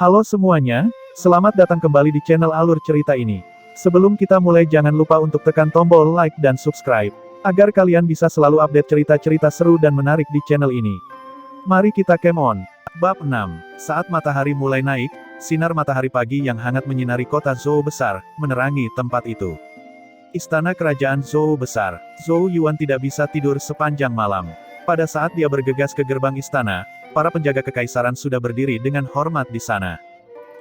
Halo semuanya, selamat datang kembali di channel Alur Cerita ini. Sebelum kita mulai jangan lupa untuk tekan tombol like dan subscribe, agar kalian bisa selalu update cerita-cerita seru dan menarik di channel ini. Mari kita game on. Bab 6. Saat matahari mulai naik, sinar matahari pagi yang hangat menyinari kota Zhou besar, menerangi tempat itu. Istana kerajaan Zhou besar. Zhou Yuan tidak bisa tidur sepanjang malam. Pada saat dia bergegas ke gerbang istana, para penjaga kekaisaran sudah berdiri dengan hormat di sana.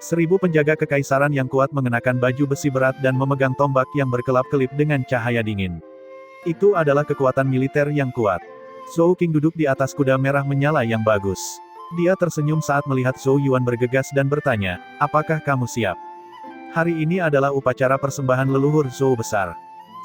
1000 penjaga kekaisaran yang kuat mengenakan baju besi berat dan memegang tombak yang berkelap-kelip dengan cahaya dingin. Itu adalah kekuatan militer yang kuat. Zhou Qing duduk di atas kuda merah menyala yang bagus. Dia tersenyum saat melihat Zhou Yuan bergegas dan bertanya, "Apakah kamu siap? Hari ini adalah upacara persembahan leluhur Zhou besar."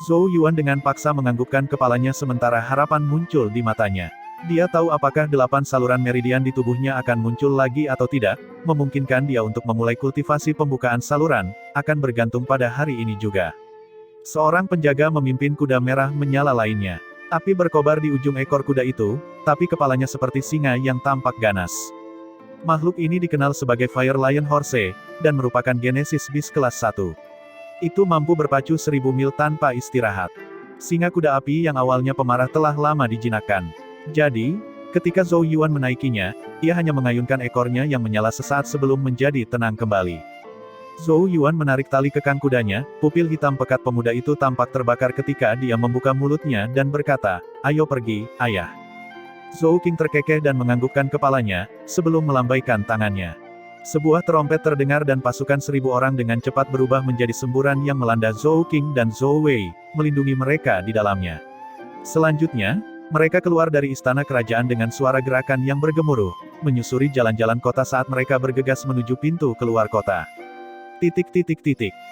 Zhou Yuan dengan paksa menganggukkan kepalanya sementara harapan muncul di matanya. Dia tahu apakah 8 saluran meridian di tubuhnya akan muncul lagi atau tidak, memungkinkan dia untuk memulai kultivasi pembukaan saluran, akan bergantung pada hari ini juga. Seorang penjaga memimpin kuda merah menyala lainnya. Api berkobar di ujung ekor kuda itu, tapi kepalanya seperti singa yang tampak ganas. Makhluk ini dikenal sebagai Fire Lion Horse, dan merupakan Genesis Beast kelas 1. Itu mampu berpacu 1000 mil tanpa istirahat. Singa kuda api yang awalnya pemarah telah lama dijinakkan. Jadi, ketika Zhou Yuan menaikinya, ia hanya mengayunkan ekornya yang menyala sesaat sebelum menjadi tenang kembali. Zhou Yuan menarik tali kekang kudanya, pupil hitam pekat pemuda itu tampak terbakar ketika dia membuka mulutnya dan berkata, "Ayo pergi, ayah." Zhou Qing terkekeh dan menganggukkan kepalanya, sebelum melambaikan tangannya. Sebuah trompet terdengar dan pasukan 1000 orang dengan cepat berubah menjadi semburan yang melanda Zhou Qing dan Zhou Wei, melindungi mereka di dalamnya. Selanjutnya, mereka keluar dari istana kerajaan dengan suara gerakan yang bergemuruh, menyusuri jalan-jalan kota saat mereka bergegas menuju pintu keluar kota.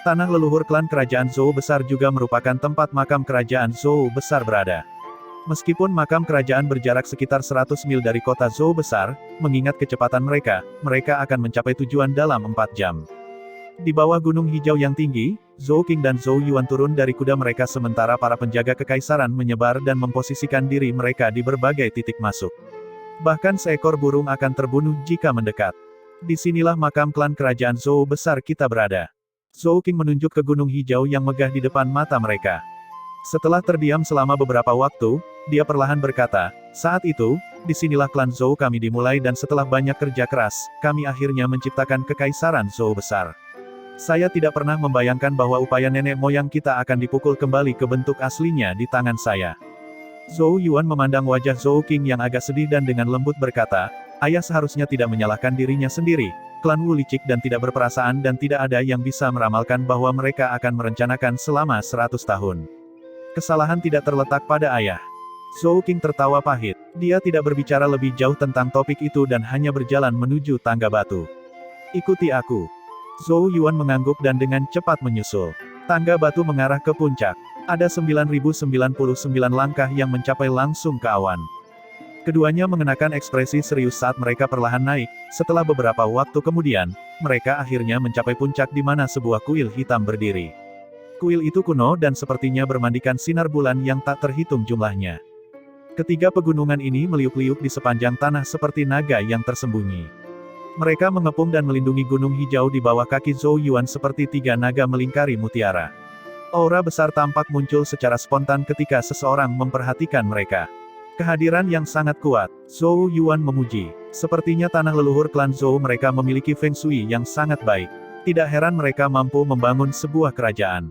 Tanah leluhur klan kerajaan Zhou besar juga merupakan tempat makam kerajaan Zhou besar berada. Meskipun makam kerajaan berjarak sekitar 100 mil dari kota Zhou besar, mengingat kecepatan mereka akan mencapai tujuan dalam 4 jam. Di bawah gunung hijau yang tinggi, Zhou Qing dan Zhou Yuan turun dari kuda mereka sementara para penjaga kekaisaran menyebar dan memposisikan diri mereka di berbagai titik masuk. Bahkan seekor burung akan terbunuh jika mendekat. Disinilah makam klan kerajaan Zhou besar kita berada. Zhou Qing menunjuk ke gunung hijau yang megah di depan mata mereka. Setelah terdiam selama beberapa waktu, dia perlahan berkata, "Saat itu, disinilah klan Zhou kami dimulai dan setelah banyak kerja keras, kami akhirnya menciptakan kekaisaran Zhou besar. Saya tidak pernah membayangkan bahwa upaya nenek moyang kita akan dipukul kembali ke bentuk aslinya di tangan saya." Zhou Yuan memandang wajah Zhou Qing yang agak sedih dan dengan lembut berkata, "Ayah seharusnya tidak menyalahkan dirinya sendiri. Klan Wu licik dan tidak berperasaan dan tidak ada yang bisa meramalkan bahwa mereka akan merencanakan selama 100 tahun. Kesalahan tidak terletak pada ayah." Zhou Qing tertawa pahit. Dia tidak berbicara lebih jauh tentang topik itu dan hanya berjalan menuju tangga batu. "Ikuti aku." Zhou Yuan mengangguk dan dengan cepat menyusul. Tangga batu mengarah ke puncak. Ada 9099 langkah yang mencapai langsung ke awan. Keduanya mengenakan ekspresi serius saat mereka perlahan naik. Setelah beberapa waktu kemudian, mereka akhirnya mencapai puncak di mana sebuah kuil hitam berdiri. Kuil itu kuno dan sepertinya bermandikan sinar bulan yang tak terhitung jumlahnya. Ketiga pegunungan ini meliuk-liuk di sepanjang tanah seperti naga yang tersembunyi. Mereka mengepung dan melindungi gunung hijau di bawah kaki Zhou Yuan seperti 3 naga melingkari mutiara. Aura besar tampak muncul secara spontan ketika seseorang memperhatikan mereka. Kehadiran yang sangat kuat, Zhou Yuan memuji. Sepertinya tanah leluhur klan Zhou mereka memiliki feng shui yang sangat baik. Tidak heran mereka mampu membangun sebuah kerajaan.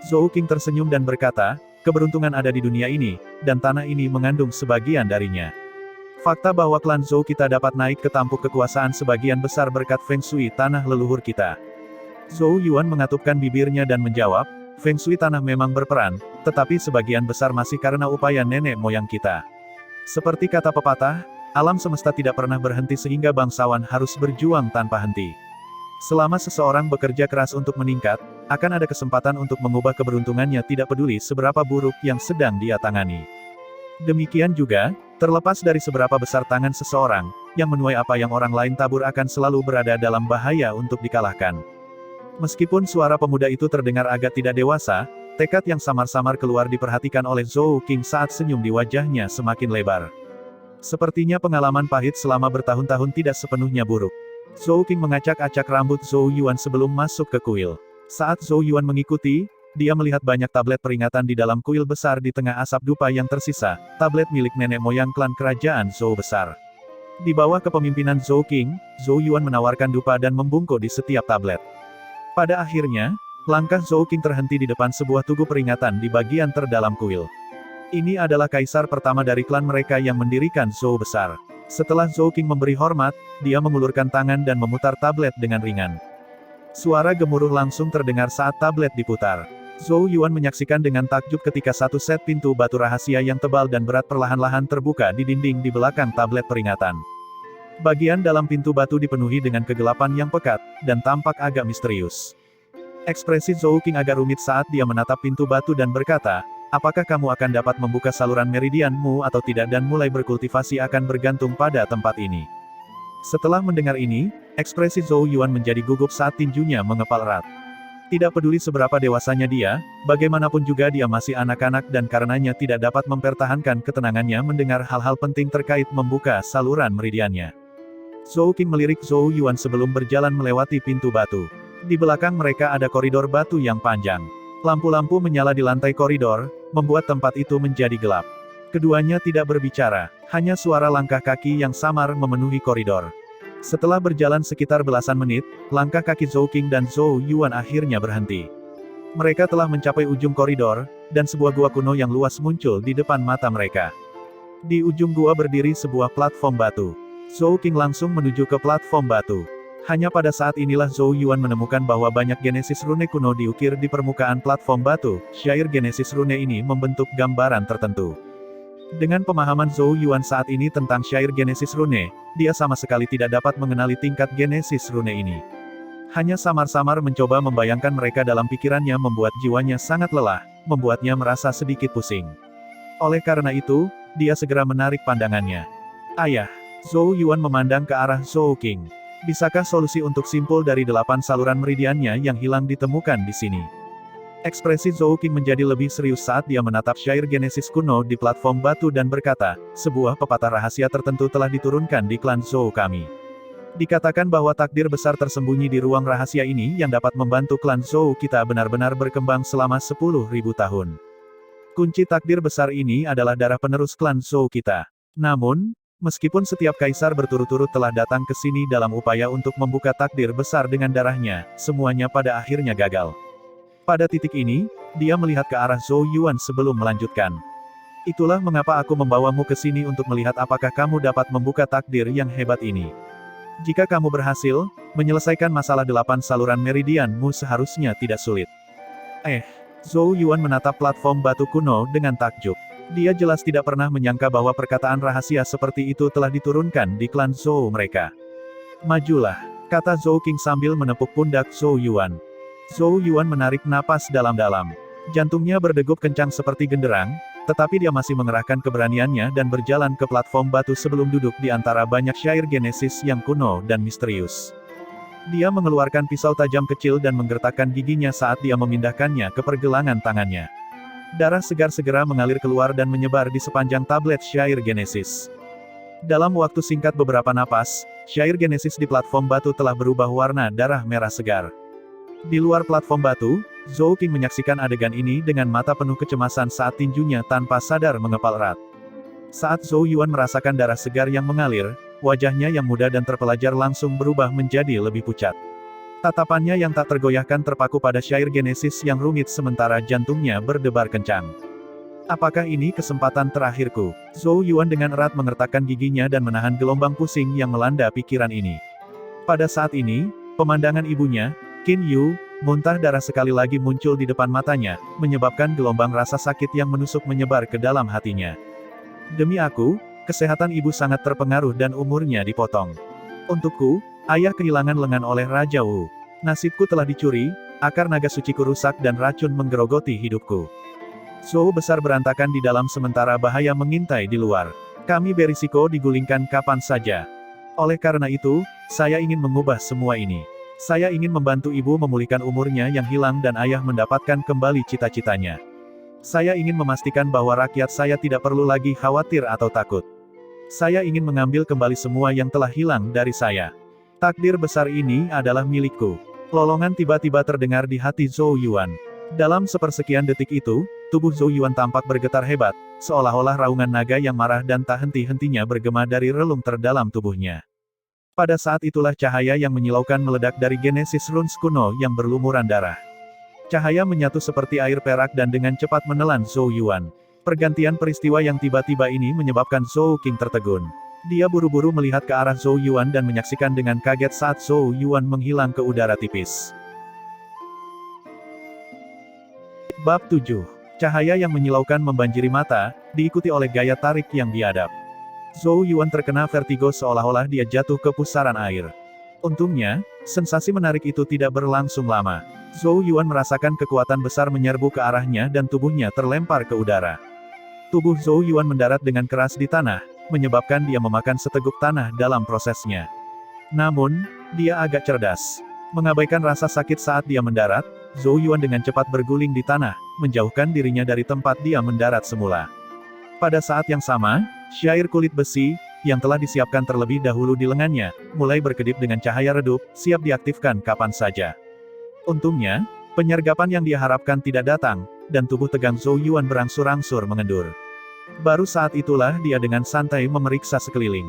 Zhou Qing tersenyum dan berkata, "Keberuntungan ada di dunia ini, dan tanah ini mengandung sebagian darinya. Fakta bahwa klan Zhou kita dapat naik ke tampuk kekuasaan sebagian besar berkat feng shui tanah leluhur kita." Zhou Yuan mengatupkan bibirnya dan menjawab, "Feng shui tanah memang berperan, tetapi sebagian besar masih karena upaya nenek moyang kita. Seperti kata pepatah, alam semesta tidak pernah berhenti sehingga bangsawan harus berjuang tanpa henti. Selama seseorang bekerja keras untuk meningkat, akan ada kesempatan untuk mengubah keberuntungannya tidak peduli seberapa buruk yang sedang dia tangani. Demikian juga, terlepas dari seberapa besar tangan seseorang, yang menuai apa yang orang lain tabur akan selalu berada dalam bahaya untuk dikalahkan." Meskipun suara pemuda itu terdengar agak tidak dewasa, tekad yang samar-samar keluar diperhatikan oleh Zhou Qing saat senyum di wajahnya semakin lebar. Sepertinya pengalaman pahit selama bertahun-tahun tidak sepenuhnya buruk. Zhou Qing mengacak-acak rambut Zhou Yuan sebelum masuk ke kuil. Saat Zhou Yuan mengikuti, dia melihat banyak tablet peringatan di dalam kuil besar di tengah asap dupa yang tersisa, tablet milik nenek moyang klan kerajaan Zhou besar. Di bawah kepemimpinan Zhou Qing, Zhou Yuan menawarkan dupa dan membungkuk di setiap tablet. Pada akhirnya, langkah Zhou Qing terhenti di depan sebuah tugu peringatan di bagian terdalam kuil. Ini adalah kaisar pertama dari klan mereka yang mendirikan Zhou besar. Setelah Zhou Qing memberi hormat, dia mengulurkan tangan dan memutar tablet dengan ringan. Suara gemuruh langsung terdengar saat tablet diputar. Zhou Yuan menyaksikan dengan takjub ketika satu set pintu batu rahasia yang tebal dan berat perlahan-lahan terbuka di dinding di belakang tablet peringatan. Bagian dalam pintu batu dipenuhi dengan kegelapan yang pekat, dan tampak agak misterius. Ekspresi Zhou Qing agak rumit saat dia menatap pintu batu dan berkata, apakah kamu akan dapat membuka saluran meridianmu atau tidak dan mulai berkultivasi akan bergantung pada tempat ini. Setelah mendengar ini, ekspresi Zhou Yuan menjadi gugup saat tinjunya mengepal erat. Tidak peduli seberapa dewasanya dia, bagaimanapun juga dia masih anak-anak dan karenanya tidak dapat mempertahankan ketenangannya mendengar hal-hal penting terkait membuka saluran meridiannya. Zhou Qing melirik Zhou Yuan sebelum berjalan melewati pintu batu. Di belakang mereka ada koridor batu yang panjang. Lampu-lampu menyala di lantai koridor, membuat tempat itu menjadi gelap. Keduanya tidak berbicara, hanya suara langkah kaki yang samar memenuhi koridor. Setelah berjalan sekitar belasan menit, langkah kaki Zhou Qing dan Zhou Yuan akhirnya berhenti. Mereka telah mencapai ujung koridor, dan sebuah gua kuno yang luas muncul di depan mata mereka. Di ujung gua berdiri sebuah platform batu. Zhou Qing langsung menuju ke platform batu. Hanya pada saat inilah Zhou Yuan menemukan bahwa banyak genesis rune kuno diukir di permukaan platform batu. Syair genesis rune ini membentuk gambaran tertentu. Dengan pemahaman Zhou Yuan saat ini tentang syair genesis rune, dia sama sekali tidak dapat mengenali tingkat genesis rune ini. Hanya samar-samar mencoba membayangkan mereka dalam pikirannya membuat jiwanya sangat lelah, membuatnya merasa sedikit pusing. Oleh karena itu, dia segera menarik pandangannya. Ayah, Zhou Yuan memandang ke arah Zhou Qing. Bisakah solusi untuk simpul dari 8 saluran meridiannya yang hilang ditemukan di sini? Ekspresi Zhou Qing menjadi lebih serius saat dia menatap syair genesis kuno di platform batu dan berkata, sebuah pepatah rahasia tertentu telah diturunkan di klan Zhou kami. Dikatakan bahwa takdir besar tersembunyi di ruang rahasia ini yang dapat membantu klan Zhou kita benar-benar berkembang selama 10.000 tahun. Kunci takdir besar ini adalah darah penerus klan Zhou kita. Namun, meskipun setiap kaisar berturut-turut telah datang ke sini dalam upaya untuk membuka takdir besar dengan darahnya, semuanya pada akhirnya gagal. Pada titik ini, dia melihat ke arah Zhou Yuan sebelum melanjutkan. Itulah mengapa aku membawamu ke sini untuk melihat apakah kamu dapat membuka takdir yang hebat ini. Jika kamu berhasil, menyelesaikan masalah 8 saluran meridianmu seharusnya tidak sulit. Zhou Yuan menatap platform batu kuno dengan takjub. Dia jelas tidak pernah menyangka bahwa perkataan rahasia seperti itu telah diturunkan di klan Zhou mereka. Majulah, kata Zhou Qing sambil menepuk pundak Zhou Yuan. Zhou Yuan menarik napas dalam-dalam. Jantungnya berdegup kencang seperti genderang, tetapi dia masih mengerahkan keberaniannya dan berjalan ke platform batu sebelum duduk di antara banyak syair genesis yang kuno dan misterius. Dia mengeluarkan pisau tajam kecil dan menggertakkan giginya saat dia memindahkannya ke pergelangan tangannya. Darah segar segera mengalir keluar dan menyebar di sepanjang tablet syair genesis. Dalam waktu singkat beberapa napas, syair genesis di platform batu telah berubah warna darah merah segar. Di luar platform batu, Zhou Qing menyaksikan adegan ini dengan mata penuh kecemasan saat tinjunya tanpa sadar mengepal erat. Saat Zhou Yuan merasakan darah segar yang mengalir, wajahnya yang muda dan terpelajar langsung berubah menjadi lebih pucat. Tatapannya yang tak tergoyahkan terpaku pada syair genesis yang rumit sementara jantungnya berdebar kencang. Apakah ini kesempatan terakhirku? Zhou Yuan dengan erat mengertakkan giginya dan menahan gelombang pusing yang melanda pikiran ini. Pada saat ini, pemandangan ibunya, Qin Yu, muntah darah sekali lagi muncul di depan matanya, menyebabkan gelombang rasa sakit yang menusuk menyebar ke dalam hatinya. Demi aku, kesehatan ibu sangat terpengaruh dan umurnya dipotong. Untukku, ayah kehilangan lengan oleh Raja Wu. Nasibku telah dicuri, akar naga suciku rusak dan racun menggerogoti hidupku. Zhou besar berantakan di dalam sementara bahaya mengintai di luar. Kami berisiko digulingkan kapan saja. Oleh karena itu, saya ingin mengubah semua ini. Saya ingin membantu ibu memulihkan umurnya yang hilang dan ayah mendapatkan kembali cita-citanya. Saya ingin memastikan bahwa rakyat saya tidak perlu lagi khawatir atau takut. Saya ingin mengambil kembali semua yang telah hilang dari saya. Takdir besar ini adalah milikku. Lolongan tiba-tiba terdengar di hati Zhou Yuan. Dalam sepersekian detik itu, tubuh Zhou Yuan tampak bergetar hebat, seolah-olah raungan naga yang marah dan tak henti-hentinya bergema dari relung terdalam tubuhnya. Pada saat itulah cahaya yang menyilaukan meledak dari Genesis Runes kuno yang berlumuran darah. Cahaya menyatu seperti air perak dan dengan cepat menelan Zhou Yuan. Pergantian peristiwa yang tiba-tiba ini menyebabkan Zhou King tertegun. Dia buru-buru melihat ke arah Zhou Yuan dan menyaksikan dengan kaget saat Zhou Yuan menghilang ke udara tipis. Bab 7. Cahaya yang menyilaukan membanjiri mata, diikuti oleh gaya tarik yang biadab. Zhou Yuan terkena vertigo seolah-olah dia jatuh ke pusaran air. Untungnya, sensasi menarik itu tidak berlangsung lama. Zhou Yuan merasakan kekuatan besar menyerbu ke arahnya dan tubuhnya terlempar ke udara. Tubuh Zhou Yuan mendarat dengan keras di tanah, menyebabkan dia memakan seteguk tanah dalam prosesnya. Namun, dia agak cerdas. Mengabaikan rasa sakit saat dia mendarat, Zhou Yuan dengan cepat berguling di tanah, menjauhkan dirinya dari tempat dia mendarat semula. Pada saat yang sama, syair kulit besi, yang telah disiapkan terlebih dahulu di lengannya, mulai berkedip dengan cahaya redup, siap diaktifkan kapan saja. Untungnya, penyergapan yang dia harapkan tidak datang, dan tubuh tegang Zhou Yuan berangsur-angsur mengendur. Baru saat itulah dia dengan santai memeriksa sekeliling.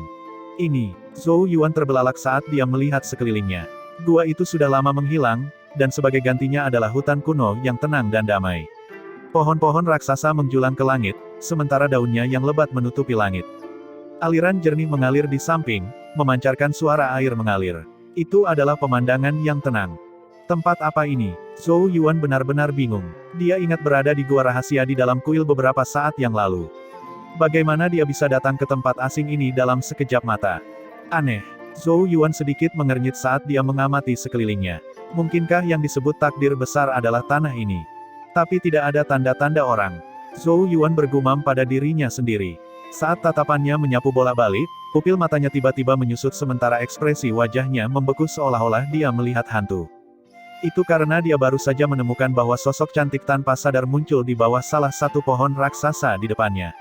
Zhou Yuan terbelalak saat dia melihat sekelilingnya. Gua itu sudah lama menghilang, dan sebagai gantinya adalah hutan kuno yang tenang dan damai. Pohon-pohon raksasa menjulang ke langit, sementara daunnya yang lebat menutupi langit. Aliran jernih mengalir di samping, memancarkan suara air mengalir. Itu adalah pemandangan yang tenang. Tempat apa ini? Zhou Yuan benar-benar bingung. Dia ingat berada di gua rahasia di dalam kuil beberapa saat yang lalu. Bagaimana dia bisa datang ke tempat asing ini dalam sekejap mata? Aneh. Zhou Yuan sedikit mengernyit saat dia mengamati sekelilingnya. Mungkinkah yang disebut takdir besar adalah tanah ini? Tapi tidak ada tanda-tanda orang. Zhou Yuan bergumam pada dirinya sendiri. Saat tatapannya menyapu bola-balik, pupil matanya tiba-tiba menyusut sementara ekspresi wajahnya membeku seolah-olah dia melihat hantu. Itu karena dia baru saja menemukan bahwa sosok cantik tanpa sadar muncul di bawah salah satu pohon raksasa di depannya.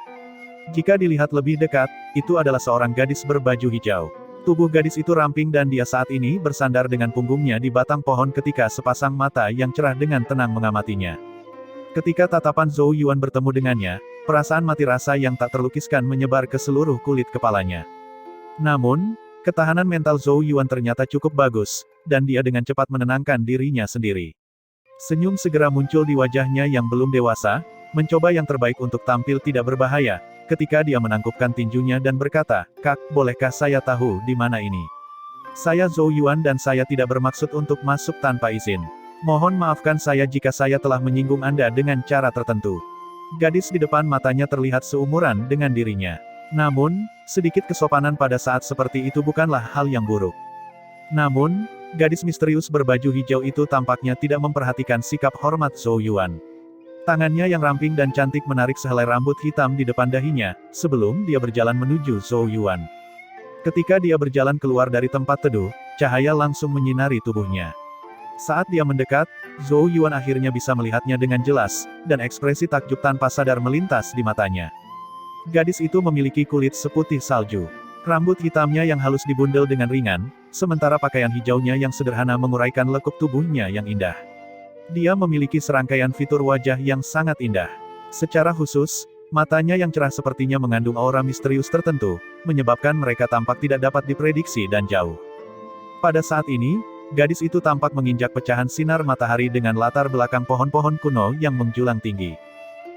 Jika dilihat lebih dekat, itu adalah seorang gadis berbaju hijau. Tubuh gadis itu ramping dan dia saat ini bersandar dengan punggungnya di batang pohon ketika sepasang mata yang cerah dengan tenang mengamatinya. Ketika tatapan Zhou Yuan bertemu dengannya, perasaan mati rasa yang tak terlukiskan menyebar ke seluruh kulit kepalanya. Namun, ketahanan mental Zhou Yuan ternyata cukup bagus, dan dia dengan cepat menenangkan dirinya sendiri. Senyum segera muncul di wajahnya yang belum dewasa, mencoba yang terbaik untuk tampil tidak berbahaya, ketika dia menangkupkan tinjunya dan berkata, "Kak, bolehkah saya tahu di mana ini? Saya Zhou Yuan dan saya tidak bermaksud untuk masuk tanpa izin. Mohon maafkan saya jika saya telah menyinggung Anda dengan cara tertentu." Gadis di depan matanya terlihat seumuran dengan dirinya. Namun, sedikit kesopanan pada saat seperti itu bukanlah hal yang buruk. Namun, gadis misterius berbaju hijau itu tampaknya tidak memperhatikan sikap hormat Zhou Yuan. Tangannya yang ramping dan cantik menarik sehelai rambut hitam di depan dahinya, sebelum dia berjalan menuju Zhou Yuan. Ketika dia berjalan keluar dari tempat teduh, cahaya langsung menyinari tubuhnya. Saat dia mendekat, Zhou Yuan akhirnya bisa melihatnya dengan jelas, dan ekspresi takjub tanpa sadar melintas di matanya. Gadis itu memiliki kulit seputih salju. Rambut hitamnya yang halus dibundel dengan ringan, sementara pakaian hijaunya yang sederhana menguraikan lekuk tubuhnya yang indah. Dia memiliki serangkaian fitur wajah yang sangat indah. Secara khusus, matanya yang cerah sepertinya mengandung aura misterius tertentu, menyebabkan mereka tampak tidak dapat diprediksi dan jauh. Pada saat ini, gadis itu tampak menginjak pecahan sinar matahari dengan latar belakang pohon-pohon kuno yang menjulang tinggi.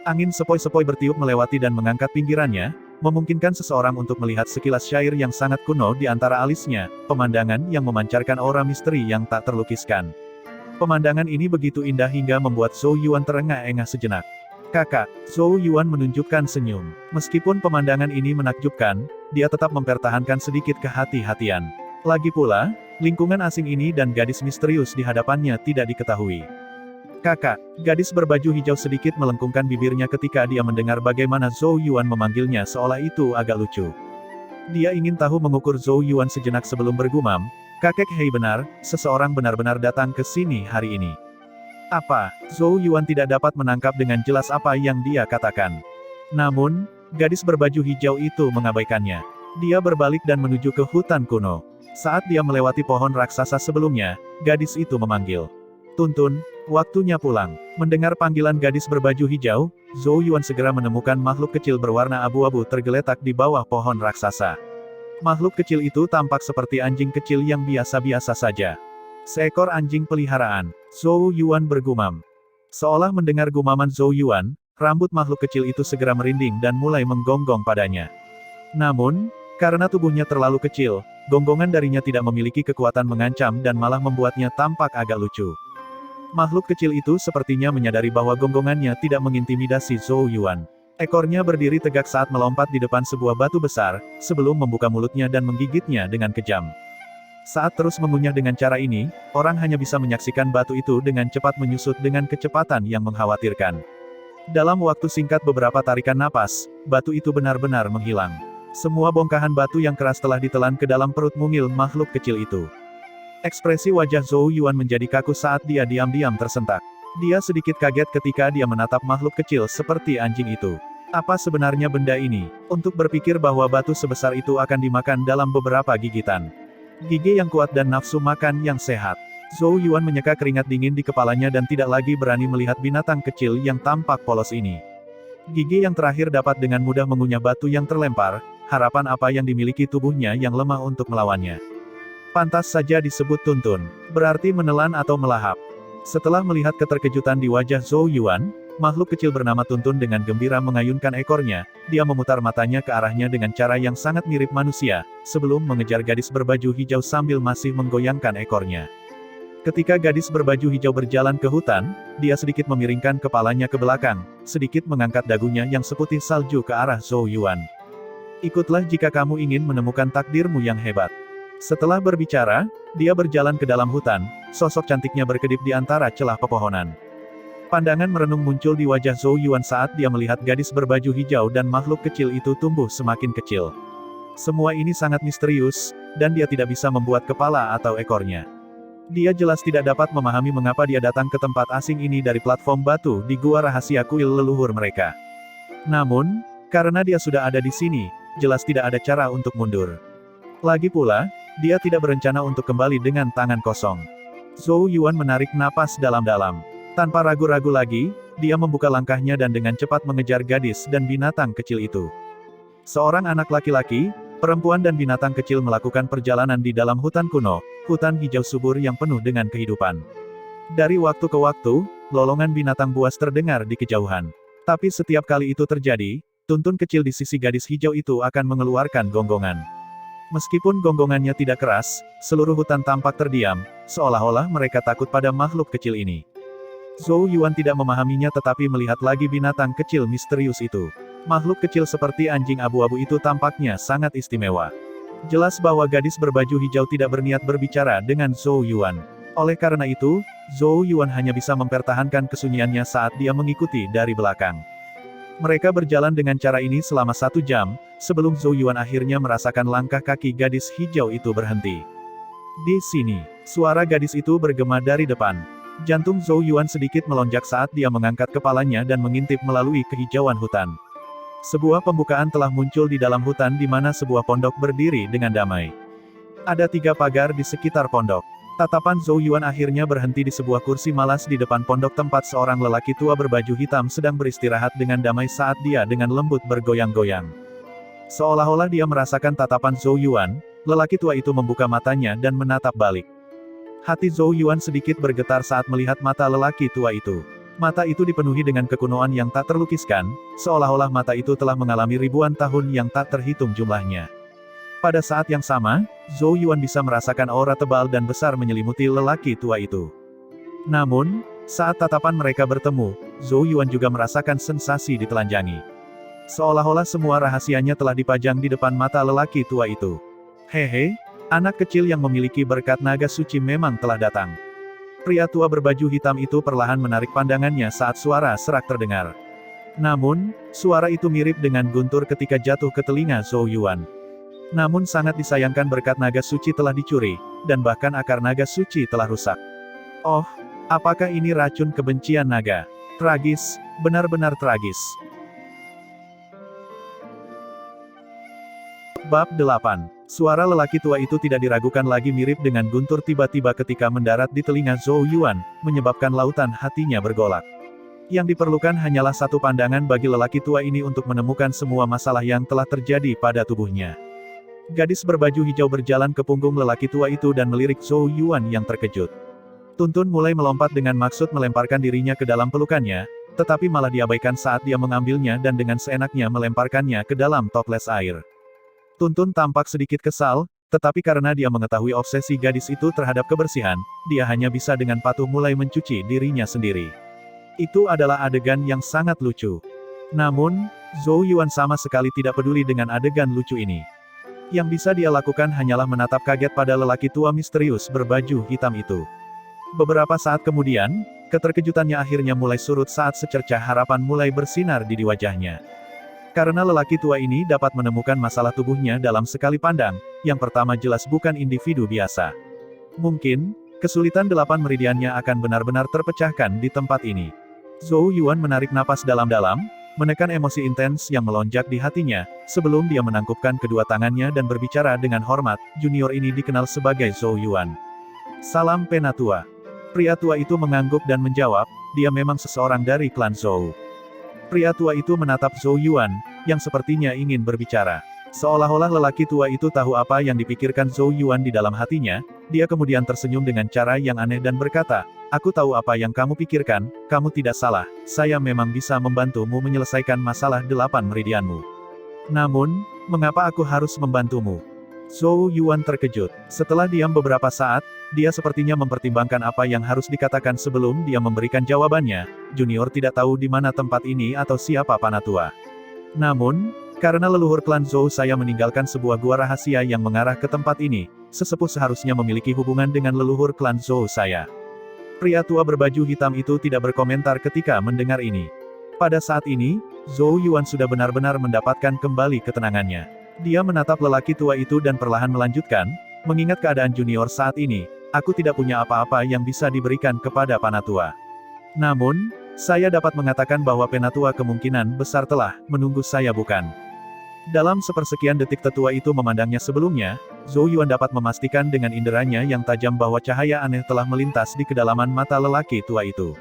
Angin sepoi-sepoi bertiup melewati dan mengangkat pinggirannya, memungkinkan seseorang untuk melihat sekilas syair yang sangat kuno di antara alisnya, pemandangan yang memancarkan aura misteri yang tak terlukiskan. Pemandangan ini begitu indah hingga membuat Zhou Yuan terengah-engah sejenak. "Kakak," Zhou Yuan menunjukkan senyum. Meskipun pemandangan ini menakjubkan, dia tetap mempertahankan sedikit kehati-hatian. Lagi pula, lingkungan asing ini dan gadis misterius di hadapannya tidak diketahui. "Kakak," gadis berbaju hijau sedikit melengkungkan bibirnya ketika dia mendengar bagaimana Zhou Yuan memanggilnya seolah itu agak lucu. Dia ingin tahu mengukur Zhou Yuan sejenak sebelum bergumam, "Kakek, hei benar, seseorang benar-benar datang ke sini hari ini." Apa? Zhou Yuan tidak dapat menangkap dengan jelas apa yang dia katakan. Namun, gadis berbaju hijau itu mengabaikannya. Dia berbalik dan menuju ke hutan kuno. Saat dia melewati pohon raksasa sebelumnya, gadis itu memanggil. Tuntun, waktunya pulang. Mendengar panggilan gadis berbaju hijau, Zhou Yuan segera menemukan makhluk kecil berwarna abu-abu tergeletak di bawah pohon raksasa. Makhluk kecil itu tampak seperti anjing kecil yang biasa-biasa saja. Seekor anjing peliharaan. Zhou Yuan bergumam. Seolah mendengar gumaman Zhou Yuan, rambut makhluk kecil itu segera merinding dan mulai menggonggong padanya. Namun, karena tubuhnya terlalu kecil, gonggongan darinya tidak memiliki kekuatan mengancam dan malah membuatnya tampak agak lucu. Makhluk kecil itu sepertinya menyadari bahwa gonggongannya tidak mengintimidasi Zhou Yuan. Ekornya berdiri tegak saat melompat di depan sebuah batu besar, sebelum membuka mulutnya dan menggigitnya dengan kejam. Saat terus mengunyah dengan cara ini, orang hanya bisa menyaksikan batu itu dengan cepat menyusut dengan kecepatan yang mengkhawatirkan. Dalam waktu singkat beberapa tarikan napas, batu itu benar-benar menghilang. Semua bongkahan batu yang keras telah ditelan ke dalam perut mungil makhluk kecil itu. Ekspresi wajah Zhou Yuan menjadi kaku saat dia diam-diam tersentak. Dia sedikit kaget ketika dia menatap makhluk kecil seperti anjing itu. Apa sebenarnya benda ini? Untuk berpikir bahwa batu sebesar itu akan dimakan dalam beberapa gigitan. Gigi yang kuat dan nafsu makan yang sehat. Zhou Yuan menyeka keringat dingin di kepalanya dan tidak lagi berani melihat binatang kecil yang tampak polos ini. Gigi yang terakhir dapat dengan mudah mengunyah batu yang terlempar, harapan apa yang dimiliki tubuhnya yang lemah untuk melawannya. Pantas saja disebut tuntun, berarti menelan atau melahap. Setelah melihat keterkejutan di wajah Zhou Yuan, makhluk kecil bernama Tuntun dengan gembira mengayunkan ekornya, dia memutar matanya ke arahnya dengan cara yang sangat mirip manusia, sebelum mengejar gadis berbaju hijau sambil masih menggoyangkan ekornya. Ketika gadis berbaju hijau berjalan ke hutan, dia sedikit memiringkan kepalanya ke belakang, sedikit mengangkat dagunya yang seputih salju ke arah Zhou Yuan. Ikutlah jika kamu ingin menemukan takdirmu yang hebat. Setelah berbicara, dia berjalan ke dalam hutan, sosok cantiknya berkedip di antara celah pepohonan. Pandangan merenung muncul di wajah Zhou Yuan saat dia melihat gadis berbaju hijau dan makhluk kecil itu tumbuh semakin kecil. Semua ini sangat misterius, dan dia tidak bisa membuat kepala atau ekornya. Dia jelas tidak dapat memahami mengapa dia datang ke tempat asing ini dari platform batu di gua rahasia kuil leluhur mereka. Namun, karena dia sudah ada di sini, jelas tidak ada cara untuk mundur. Lagi pula, dia tidak berencana untuk kembali dengan tangan kosong. Zhou Yuan menarik napas dalam-dalam. Tanpa ragu-ragu lagi, dia membuka langkahnya dan dengan cepat mengejar gadis dan binatang kecil itu. Seorang anak laki-laki, perempuan dan binatang kecil melakukan perjalanan di dalam hutan kuno, hutan hijau subur yang penuh dengan kehidupan. Dari waktu ke waktu, lolongan binatang buas terdengar di kejauhan. Tapi setiap kali itu terjadi, Tuntun kecil di sisi gadis hijau itu akan mengeluarkan gonggongan. Meskipun gonggongannya tidak keras, seluruh hutan tampak terdiam, seolah-olah mereka takut pada makhluk kecil ini. Zhou Yuan tidak memahaminya tetapi melihat lagi binatang kecil misterius itu. Makhluk kecil seperti anjing abu-abu itu tampaknya sangat istimewa. Jelas bahwa gadis berbaju hijau tidak berniat berbicara dengan Zhou Yuan. Oleh karena itu, Zhou Yuan hanya bisa mempertahankan kesunyiannya saat dia mengikuti dari belakang. Mereka berjalan dengan cara ini selama 1 jam, sebelum Zhou Yuan akhirnya merasakan langkah kaki gadis hijau itu berhenti. Di sini, suara gadis itu bergema dari depan. Jantung Zhou Yuan sedikit melonjak saat dia mengangkat kepalanya dan mengintip melalui kehijauan hutan. Sebuah pembukaan telah muncul di dalam hutan di mana sebuah pondok berdiri dengan damai. Ada 3 pagar di sekitar pondok. Tatapan Zhou Yuan akhirnya berhenti di sebuah kursi malas di depan pondok tempat seorang lelaki tua berbaju hitam sedang beristirahat dengan damai saat dia dengan lembut bergoyang-goyang. Seolah-olah dia merasakan tatapan Zhou Yuan, lelaki tua itu membuka matanya dan menatap balik. Hati Zhou Yuan sedikit bergetar saat melihat mata lelaki tua itu. Mata itu dipenuhi dengan kekunoan yang tak terlukiskan, seolah-olah mata itu telah mengalami ribuan tahun yang tak terhitung jumlahnya. Pada saat yang sama, Zhou Yuan bisa merasakan aura tebal dan besar menyelimuti lelaki tua itu. Namun, saat tatapan mereka bertemu, Zhou Yuan juga merasakan sensasi ditelanjangi. Seolah-olah semua rahasianya telah dipajang di depan mata lelaki tua itu. Hehe, anak kecil yang memiliki berkat naga suci memang telah datang. Pria tua berbaju hitam itu perlahan menarik pandangannya saat suara serak terdengar. Namun, suara itu mirip dengan guntur ketika jatuh ke telinga Zhou Yuan. Namun sangat disayangkan berkat naga suci telah dicuri, dan bahkan akar naga suci telah rusak. Oh, apakah ini racun kebencian naga? Tragis, benar-benar tragis. Bab 8. Suara lelaki tua itu tidak diragukan lagi mirip dengan guntur tiba-tiba ketika mendarat di telinga Zhou Yuan, menyebabkan lautan hatinya bergolak. Yang diperlukan hanyalah satu pandangan bagi lelaki tua ini untuk menemukan semua masalah yang telah terjadi pada tubuhnya. Gadis berbaju hijau berjalan ke punggung lelaki tua itu dan melirik Zhou Yuan yang terkejut. Tuntun mulai melompat dengan maksud melemparkan dirinya ke dalam pelukannya, tetapi malah diabaikan saat dia mengambilnya dan dengan seenaknya melemparkannya ke dalam toples air. Tuntun tampak sedikit kesal, tetapi karena dia mengetahui obsesi gadis itu terhadap kebersihan, dia hanya bisa dengan patuh mulai mencuci dirinya sendiri. Itu adalah adegan yang sangat lucu. Namun, Zhou Yuan sama sekali tidak peduli dengan adegan lucu ini. Yang bisa dia lakukan hanyalah menatap kaget pada lelaki tua misterius berbaju hitam itu. Beberapa saat kemudian, keterkejutannya akhirnya mulai surut saat secercah harapan mulai bersinar di wajahnya. Karena lelaki tua ini dapat menemukan masalah tubuhnya dalam sekali pandang, yang pertama jelas bukan individu biasa. Mungkin, kesulitan 8 meridiannya akan benar-benar terpecahkan di tempat ini. Zhou Yuan menarik napas dalam-dalam, menekan emosi intens yang melonjak di hatinya, sebelum dia menangkupkan kedua tangannya dan berbicara dengan hormat. Junior ini dikenal sebagai Zhou Yuan. Salam Penatua. Pria tua itu mengangguk dan menjawab, dia memang seseorang dari klan Zhou. Pria tua itu menatap Zhou Yuan, yang sepertinya ingin berbicara. Seolah-olah lelaki tua itu tahu apa yang dipikirkan Zhou Yuan di dalam hatinya, dia kemudian tersenyum dengan cara yang aneh dan berkata, aku tahu apa yang kamu pikirkan, kamu tidak salah, saya memang bisa membantumu menyelesaikan masalah 8 meridianmu. Namun, mengapa aku harus membantumu? Zhou Yuan terkejut. Setelah diam beberapa saat, dia sepertinya mempertimbangkan apa yang harus dikatakan sebelum dia memberikan jawabannya. Junior tidak tahu di mana tempat ini atau siapa Penatua. Namun, karena leluhur klan Zhou saya meninggalkan sebuah gua rahasia yang mengarah ke tempat ini, sesepuh seharusnya memiliki hubungan dengan leluhur klan Zhou saya. Pria tua berbaju hitam itu tidak berkomentar ketika mendengar ini. Pada saat ini, Zhou Yuan sudah benar-benar mendapatkan kembali ketenangannya. Dia menatap lelaki tua itu dan perlahan melanjutkan, mengingat keadaan junior saat ini, aku tidak punya apa-apa yang bisa diberikan kepada Penatua. Namun, saya dapat mengatakan bahwa Penatua kemungkinan besar telah menunggu saya bukan. Dalam sepersekian detik tetua itu memandangnya sebelumnya, Zhou Yuan dapat memastikan dengan inderanya yang tajam bahwa cahaya aneh telah melintas di kedalaman mata lelaki tua itu.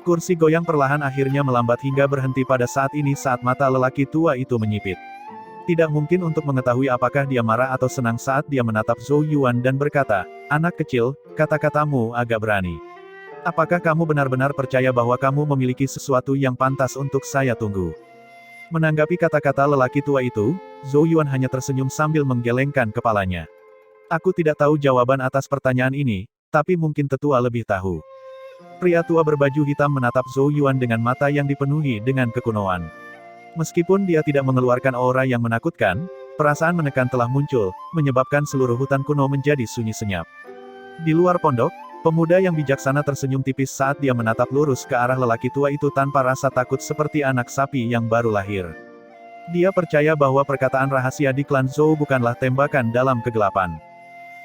Kursi goyang perlahan akhirnya melambat hingga berhenti pada saat ini saat mata lelaki tua itu menyipit. Tidak mungkin untuk mengetahui apakah dia marah atau senang saat dia menatap Zhou Yuan dan berkata, anak kecil, kata-katamu agak berani. Apakah kamu benar-benar percaya bahwa kamu memiliki sesuatu yang pantas untuk saya tunggu? Menanggapi kata-kata lelaki tua itu, Zhou Yuan hanya tersenyum sambil menggelengkan kepalanya. Aku tidak tahu jawaban atas pertanyaan ini, tapi mungkin tetua lebih tahu. Pria tua berbaju hitam menatap Zhou Yuan dengan mata yang dipenuhi dengan kekunoan. Meskipun dia tidak mengeluarkan aura yang menakutkan, perasaan menekan telah muncul, menyebabkan seluruh hutan kuno menjadi sunyi senyap. Di luar pondok, pemuda yang bijaksana tersenyum tipis saat dia menatap lurus ke arah lelaki tua itu tanpa rasa takut seperti anak sapi yang baru lahir. Dia percaya bahwa perkataan rahasia di klan Zhou bukanlah tembakan dalam kegelapan.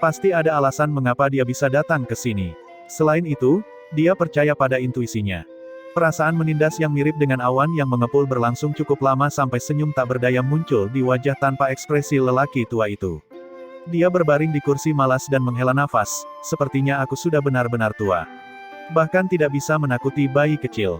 Pasti ada alasan mengapa dia bisa datang ke sini. Selain itu, dia percaya pada intuisinya. Perasaan menindas yang mirip dengan awan yang mengepul berlangsung cukup lama sampai senyum tak berdaya muncul di wajah tanpa ekspresi lelaki tua itu. Dia berbaring di kursi malas dan menghela nafas, sepertinya aku sudah benar-benar tua. Bahkan tidak bisa menakuti bayi kecil.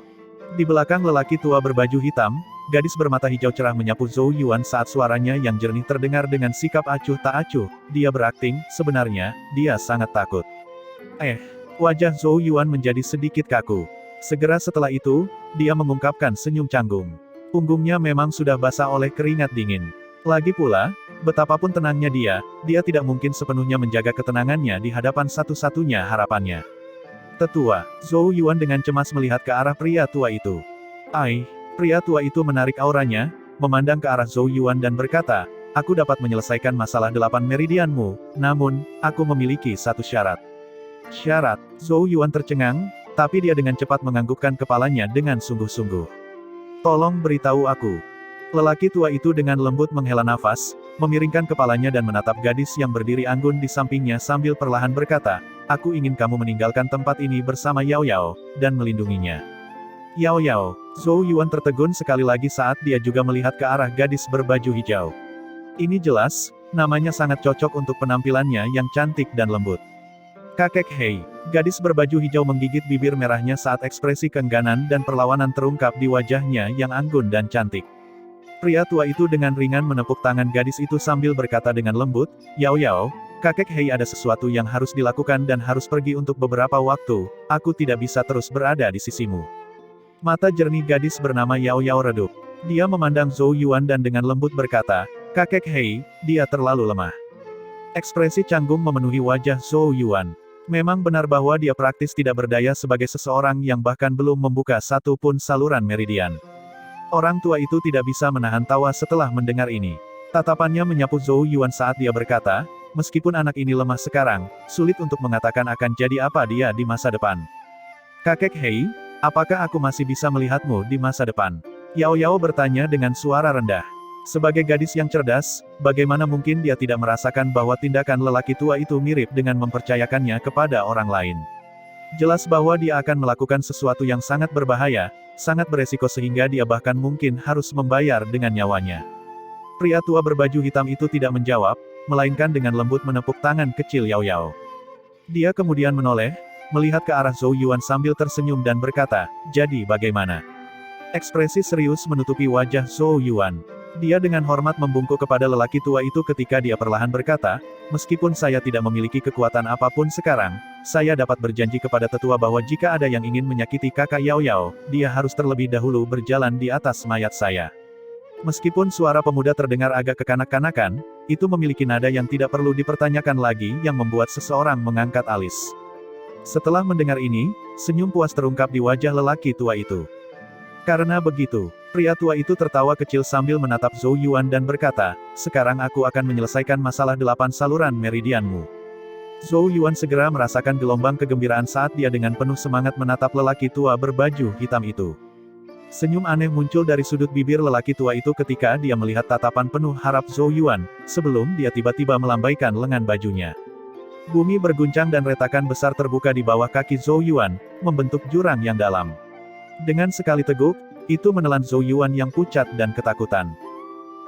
Di belakang lelaki tua berbaju hitam, gadis bermata hijau cerah menyapu Zhou Yuan saat suaranya yang jernih terdengar dengan sikap acuh tak acuh. Dia berakting, sebenarnya, dia sangat takut. Wajah Zhou Yuan menjadi sedikit kaku. Segera setelah itu, dia mengungkapkan senyum canggung. Punggungnya memang sudah basah oleh keringat dingin. Lagi pula, betapapun tenangnya dia tidak mungkin sepenuhnya menjaga ketenangannya di hadapan satu-satunya harapannya. Tetua, Zhou Yuan dengan cemas melihat ke arah pria tua itu. Pria tua itu menarik auranya, memandang ke arah Zhou Yuan dan berkata, aku dapat menyelesaikan masalah 8 meridianmu, namun, aku memiliki satu syarat. Syarat, Zhou Yuan tercengang, tapi dia dengan cepat menganggukkan kepalanya dengan sungguh-sungguh. Tolong beritahu aku. Lelaki tua itu dengan lembut menghela nafas, memiringkan kepalanya dan menatap gadis yang berdiri anggun di sampingnya sambil perlahan berkata, aku ingin kamu meninggalkan tempat ini bersama Yao Yao, dan melindunginya. Yao Yao, Zhou Yuan tertegun sekali lagi saat dia juga melihat ke arah gadis berbaju hijau. Ini jelas, namanya sangat cocok untuk penampilannya yang cantik dan lembut. Kakek Hei, gadis berbaju hijau menggigit bibir merahnya saat ekspresi keengganan dan perlawanan terungkap di wajahnya yang anggun dan cantik. Pria tua itu dengan ringan menepuk tangan gadis itu sambil berkata dengan lembut, "Yao Yao, kakek Hei ada sesuatu yang harus dilakukan dan harus pergi untuk beberapa waktu, aku tidak bisa terus berada di sisimu." Mata jernih gadis bernama Yao Yao redup. Dia memandang Zhou Yuan dan dengan lembut berkata, "Kakek Hei, dia terlalu lemah." Ekspresi canggung memenuhi wajah Zhou Yuan. Memang benar bahwa dia praktis tidak berdaya sebagai seseorang yang bahkan belum membuka satu pun saluran meridian. Orang tua itu tidak bisa menahan tawa setelah mendengar ini. Tatapannya menyapu Zhou Yuan saat dia berkata, meskipun anak ini lemah sekarang, sulit untuk mengatakan akan jadi apa dia di masa depan. Kakek Hei, apakah aku masih bisa melihatmu di masa depan? Yao Yao bertanya dengan suara rendah. Sebagai gadis yang cerdas, bagaimana mungkin dia tidak merasakan bahwa tindakan lelaki tua itu mirip dengan mempercayakannya kepada orang lain. Jelas bahwa dia akan melakukan sesuatu yang sangat berbahaya, sangat beresiko sehingga dia bahkan mungkin harus membayar dengan nyawanya. Pria tua berbaju hitam itu tidak menjawab, melainkan dengan lembut menepuk tangan kecil Yao Yao. Dia kemudian menoleh, melihat ke arah Zhou Yuan sambil tersenyum dan berkata, "Jadi bagaimana?" Ekspresi serius menutupi wajah Zhou Yuan. Dia dengan hormat membungkuk kepada lelaki tua itu ketika dia perlahan berkata, "Meskipun saya tidak memiliki kekuatan apapun sekarang, saya dapat berjanji kepada tetua bahwa jika ada yang ingin menyakiti kakak Yao Yao, dia harus terlebih dahulu berjalan di atas mayat saya." Meskipun suara pemuda terdengar agak kekanak-kanakan, itu memiliki nada yang tidak perlu dipertanyakan lagi yang membuat seseorang mengangkat alis. Setelah mendengar ini, senyum puas terungkap di wajah lelaki tua itu. Karena begitu, pria tua itu tertawa kecil sambil menatap Zhou Yuan dan berkata, "Sekarang aku akan menyelesaikan masalah 8 saluran meridianmu." Zhou Yuan segera merasakan gelombang kegembiraan saat dia dengan penuh semangat menatap lelaki tua berbaju hitam itu. Senyum aneh muncul dari sudut bibir lelaki tua itu ketika dia melihat tatapan penuh harap Zhou Yuan, sebelum dia tiba-tiba melambaikan lengan bajunya. Bumi berguncang dan retakan besar terbuka di bawah kaki Zhou Yuan, membentuk jurang yang dalam. Dengan sekali teguk, itu menelan Zhou Yuan yang pucat dan ketakutan.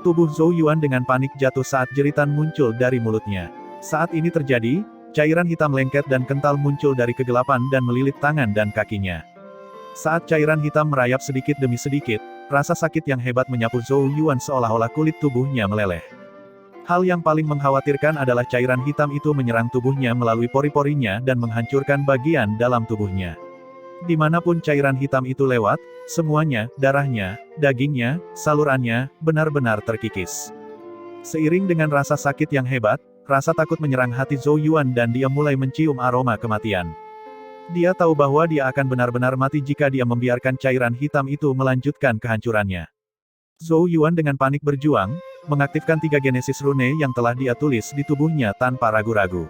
Tubuh Zhou Yuan dengan panik jatuh saat jeritan muncul dari mulutnya. Saat ini terjadi, cairan hitam lengket dan kental muncul dari kegelapan dan melilit tangan dan kakinya. Saat cairan hitam merayap sedikit demi sedikit, rasa sakit yang hebat menyapu Zhou Yuan seolah-olah kulit tubuhnya meleleh. Hal yang paling mengkhawatirkan adalah cairan hitam itu menyerang tubuhnya melalui pori-porinya dan menghancurkan bagian dalam tubuhnya. Dimanapun cairan hitam itu lewat, semuanya, darahnya, dagingnya, salurannya, benar-benar terkikis. Seiring dengan rasa sakit yang hebat, rasa takut menyerang hati Zhou Yuan dan dia mulai mencium aroma kematian. Dia tahu bahwa dia akan benar-benar mati jika dia membiarkan cairan hitam itu melanjutkan kehancurannya. Zhou Yuan dengan panik berjuang, mengaktifkan 3 Genesis Rune yang telah dia tulis di tubuhnya tanpa ragu-ragu.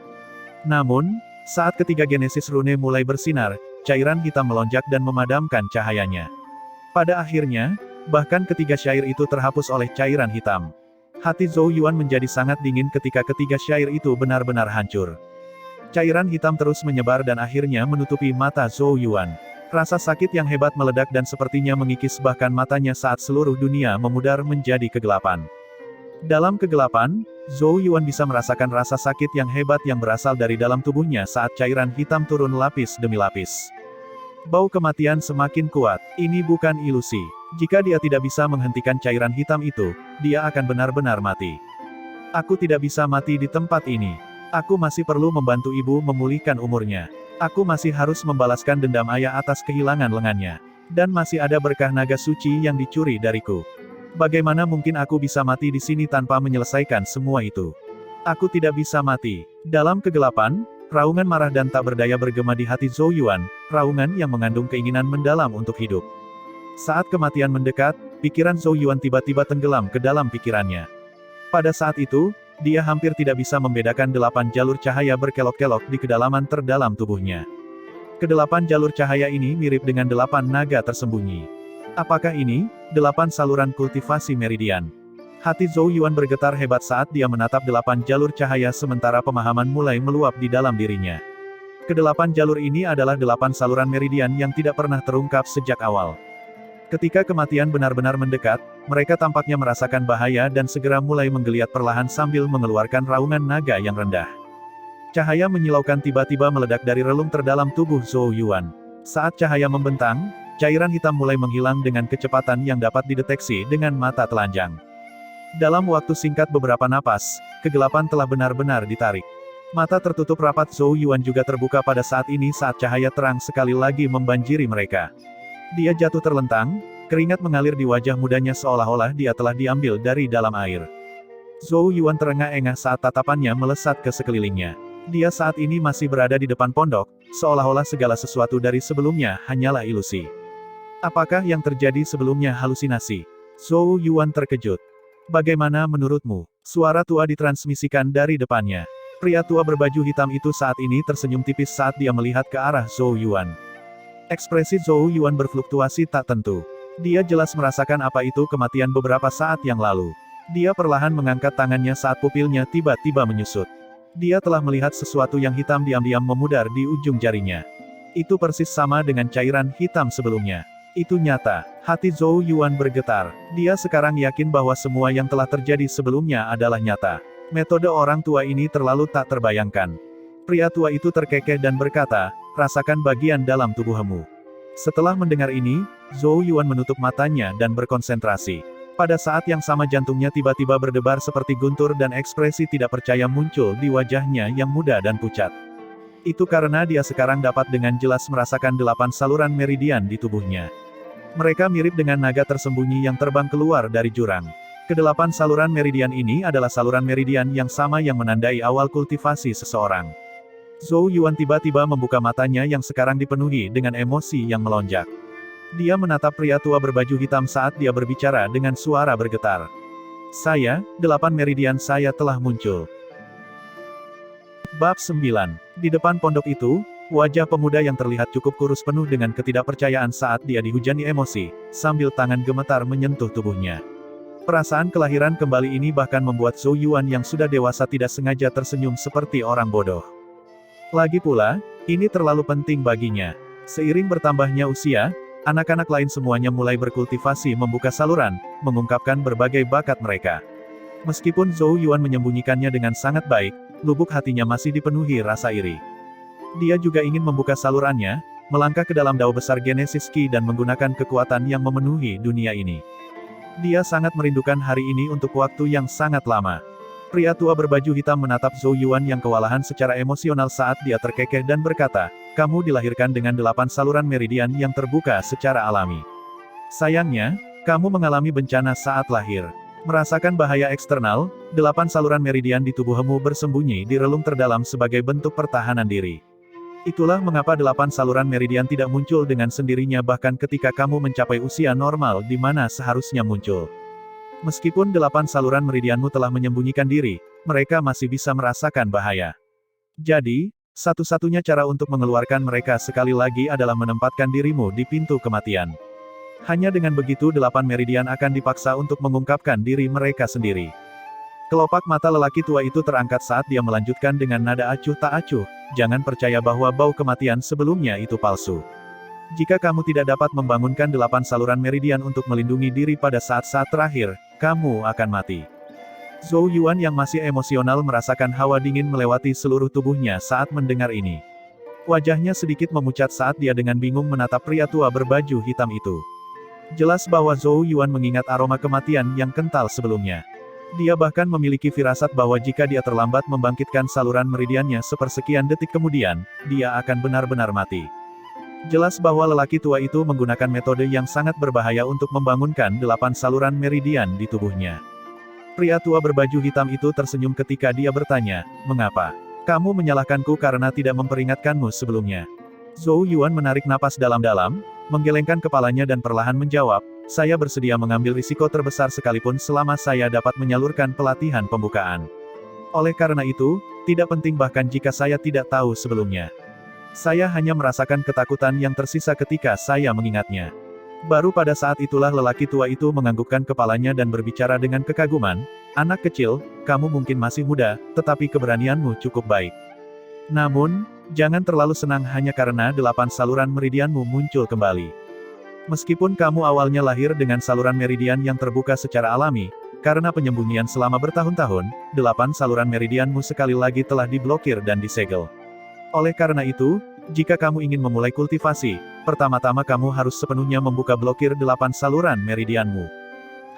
Namun, saat ketiga Genesis Rune mulai bersinar, cairan hitam melonjak dan memadamkan cahayanya. Pada akhirnya, bahkan ketiga syair itu terhapus oleh cairan hitam. Hati Zhou Yuan menjadi sangat dingin ketika ketiga syair itu benar-benar hancur. Cairan hitam terus menyebar dan akhirnya menutupi mata Zhou Yuan. Rasa sakit yang hebat meledak dan sepertinya mengikis bahkan matanya saat seluruh dunia memudar menjadi kegelapan. Dalam kegelapan, Zhou Yuan bisa merasakan rasa sakit yang hebat yang berasal dari dalam tubuhnya saat cairan hitam turun lapis demi lapis. Bau kematian semakin kuat. Ini bukan ilusi. Jika dia tidak bisa menghentikan cairan hitam itu, dia akan benar-benar mati. Aku tidak bisa mati di tempat ini. Aku masih perlu membantu ibu memulihkan umurnya. Aku masih harus membalaskan dendam ayah atas kehilangan lengannya. Dan masih ada berkah naga suci yang dicuri dariku. Bagaimana mungkin aku bisa mati di sini tanpa menyelesaikan semua itu? Aku tidak bisa mati. Dalam kegelapan, raungan marah dan tak berdaya bergema di hati Zhou Yuan, raungan yang mengandung keinginan mendalam untuk hidup. Saat kematian mendekat, pikiran Zhou Yuan tiba-tiba tenggelam ke dalam pikirannya. Pada saat itu, dia hampir tidak bisa membedakan 8 jalur cahaya berkelok-kelok di kedalaman terdalam tubuhnya. Kedelapan jalur cahaya ini mirip dengan 8 naga tersembunyi. Apakah ini 8 saluran kultivasi meridian? Hati Zhou Yuan bergetar hebat saat dia menatap 8 jalur cahaya sementara pemahaman mulai meluap di dalam dirinya. Kedelapan jalur ini adalah 8 saluran meridian yang tidak pernah terungkap sejak awal. Ketika kematian benar-benar mendekat, mereka tampaknya merasakan bahaya dan segera mulai menggeliat perlahan sambil mengeluarkan raungan naga yang rendah. Cahaya menyilaukan tiba-tiba meledak dari relung terdalam tubuh Zhou Yuan. Saat cahaya membentang, cairan hitam mulai menghilang dengan kecepatan yang dapat dideteksi dengan mata telanjang. Dalam waktu singkat beberapa napas, kegelapan telah benar-benar ditarik. Mata tertutup rapat Zhou Yuan juga terbuka pada saat ini saat cahaya terang sekali lagi membanjiri mereka. Dia jatuh terlentang, keringat mengalir di wajah mudanya seolah-olah dia telah diambil dari dalam air. Zhou Yuan terengah-engah saat tatapannya melesat ke sekelilingnya. Dia saat ini masih berada di depan pondok, seolah-olah segala sesuatu dari sebelumnya hanyalah ilusi. Apakah yang terjadi sebelumnya halusinasi? Zhou Yuan terkejut. Bagaimana menurutmu? Suara tua ditransmisikan dari depannya. Pria tua berbaju hitam itu saat ini tersenyum tipis saat dia melihat ke arah Zhou Yuan. Ekspresi Zhou Yuan berfluktuasi tak tentu. Dia jelas merasakan apa itu kematian beberapa saat yang lalu. Dia perlahan mengangkat tangannya saat pupilnya tiba-tiba menyusut. Dia telah melihat sesuatu yang hitam diam-diam memudar di ujung jarinya. Itu persis sama dengan cairan hitam sebelumnya. Itu nyata. Hati Zhou Yuan bergetar. Dia sekarang yakin bahwa semua yang telah terjadi sebelumnya adalah nyata. Metode orang tua ini terlalu tak terbayangkan. Pria tua itu terkekeh dan berkata, rasakan bagian dalam tubuhmu. Setelah mendengar ini, Zhou Yuan menutup matanya dan berkonsentrasi. Pada saat yang sama jantungnya tiba-tiba berdebar seperti guntur dan ekspresi tidak percaya muncul di wajahnya yang muda dan pucat. Itu karena dia sekarang dapat dengan jelas merasakan 8 saluran meridian di tubuhnya. Mereka mirip dengan naga tersembunyi yang terbang keluar dari jurang. Kedelapan saluran meridian ini adalah saluran meridian yang sama yang menandai awal kultivasi seseorang. Zhou Yuan tiba-tiba membuka matanya yang sekarang dipenuhi dengan emosi yang melonjak. Dia menatap pria tua berbaju hitam saat dia berbicara dengan suara bergetar. Saya, 8 meridian saya telah muncul. Bab 9. Di depan pondok itu, wajah pemuda yang terlihat cukup kurus penuh dengan ketidakpercayaan saat dia dihujani emosi, sambil tangan gemetar menyentuh tubuhnya. Perasaan kelahiran kembali ini bahkan membuat Zhou Yuan yang sudah dewasa tidak sengaja tersenyum seperti orang bodoh. Lagi pula, ini terlalu penting baginya. Seiring bertambahnya usia, anak-anak lain semuanya mulai berkultivasi membuka saluran, mengungkapkan berbagai bakat mereka. Meskipun Zhou Yuan menyembunyikannya dengan sangat baik, lubuk hatinya masih dipenuhi rasa iri. Dia juga ingin membuka salurannya, melangkah ke dalam dao besar Genesis Ki dan menggunakan kekuatan yang memenuhi dunia ini. Dia sangat merindukan hari ini untuk waktu yang sangat lama. Pria tua berbaju hitam menatap Zhou Yuan yang kewalahan secara emosional saat dia terkekeh dan berkata, kamu dilahirkan dengan 8 saluran meridian yang terbuka secara alami. Sayangnya, kamu mengalami bencana saat lahir. Merasakan bahaya eksternal, 8 saluran meridian di tubuhmu bersembunyi di relung terdalam sebagai bentuk pertahanan diri. Itulah mengapa 8 saluran meridian tidak muncul dengan sendirinya bahkan ketika kamu mencapai usia normal di mana seharusnya muncul. Meskipun 8 saluran meridianmu telah menyembunyikan diri, mereka masih bisa merasakan bahaya. Jadi, satu-satunya cara untuk mengeluarkan mereka sekali lagi adalah menempatkan dirimu di pintu kematian. Hanya dengan begitu 8 meridian akan dipaksa untuk mengungkapkan diri mereka sendiri. Kelopak mata lelaki tua itu terangkat saat dia melanjutkan dengan nada acuh tak acuh, jangan percaya bahwa bau kematian sebelumnya itu palsu. Jika kamu tidak dapat membangunkan 8 saluran meridian untuk melindungi diri pada saat-saat terakhir, kamu akan mati. Zhou Yuan yang masih emosional merasakan hawa dingin melewati seluruh tubuhnya saat mendengar ini. Wajahnya sedikit memucat saat dia dengan bingung menatap pria tua berbaju hitam itu. Jelas bahwa Zhou Yuan mengingat aroma kematian yang kental sebelumnya. Dia bahkan memiliki firasat bahwa jika dia terlambat membangkitkan saluran meridiannya sepersekian detik kemudian, dia akan benar-benar mati. Jelas bahwa lelaki tua itu menggunakan metode yang sangat berbahaya untuk membangunkan 8 saluran meridian di tubuhnya. Pria tua berbaju hitam itu tersenyum ketika dia bertanya, mengapa? Kamu menyalahkanku karena tidak memperingatkanmu sebelumnya. Zhou Yuan menarik napas dalam-dalam, menggelengkan kepalanya dan perlahan menjawab, saya bersedia mengambil risiko terbesar sekalipun selama saya dapat menyalurkan pelatihan pembukaan. Oleh karena itu, tidak penting bahkan jika saya tidak tahu sebelumnya. Saya hanya merasakan ketakutan yang tersisa ketika saya mengingatnya. Baru pada saat itulah lelaki tua itu menganggukkan kepalanya dan berbicara dengan kekaguman, anak kecil, kamu mungkin masih muda, tetapi keberanianmu cukup baik. Namun, jangan terlalu senang hanya karena 8 saluran meridianmu muncul kembali. Meskipun kamu awalnya lahir dengan saluran meridian yang terbuka secara alami, karena penyembunyian selama bertahun-tahun, 8 saluran meridianmu sekali lagi telah diblokir dan disegel. Oleh karena itu, jika kamu ingin memulai kultivasi, pertama-tama kamu harus sepenuhnya membuka blokir 8 saluran meridianmu.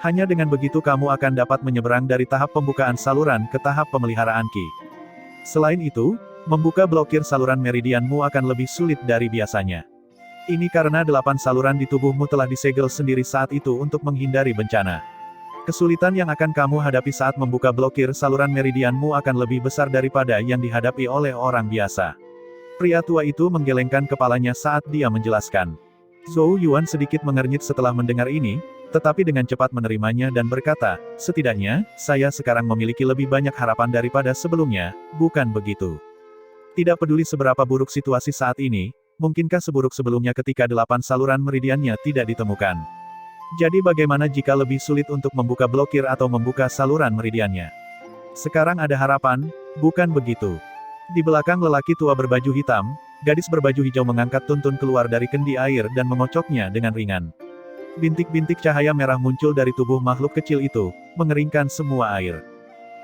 Hanya dengan begitu kamu akan dapat menyeberang dari tahap pembukaan saluran ke tahap pemeliharaan Ki. Selain itu, membuka blokir saluran meridianmu akan lebih sulit dari biasanya. Ini karena 8 saluran di tubuhmu telah disegel sendiri saat itu untuk menghindari bencana. Kesulitan yang akan kamu hadapi saat membuka blokir saluran meridianmu akan lebih besar daripada yang dihadapi oleh orang biasa. Pria tua itu menggelengkan kepalanya saat dia menjelaskan. Zhou Yuan sedikit mengernyit setelah mendengar ini, tetapi dengan cepat menerimanya dan berkata, setidaknya, saya sekarang memiliki lebih banyak harapan daripada sebelumnya, bukan begitu? Tidak peduli seberapa buruk situasi saat ini, mungkinkah seburuk sebelumnya ketika 8 saluran meridiannya tidak ditemukan? Jadi bagaimana jika lebih sulit untuk membuka blokir atau membuka saluran meridiannya? Sekarang ada harapan, bukan begitu? Di belakang lelaki tua berbaju hitam, gadis berbaju hijau mengangkat tuntun keluar dari kendi air dan memocoknya dengan ringan. Bintik-bintik cahaya merah muncul dari tubuh makhluk kecil itu, mengeringkan semua air.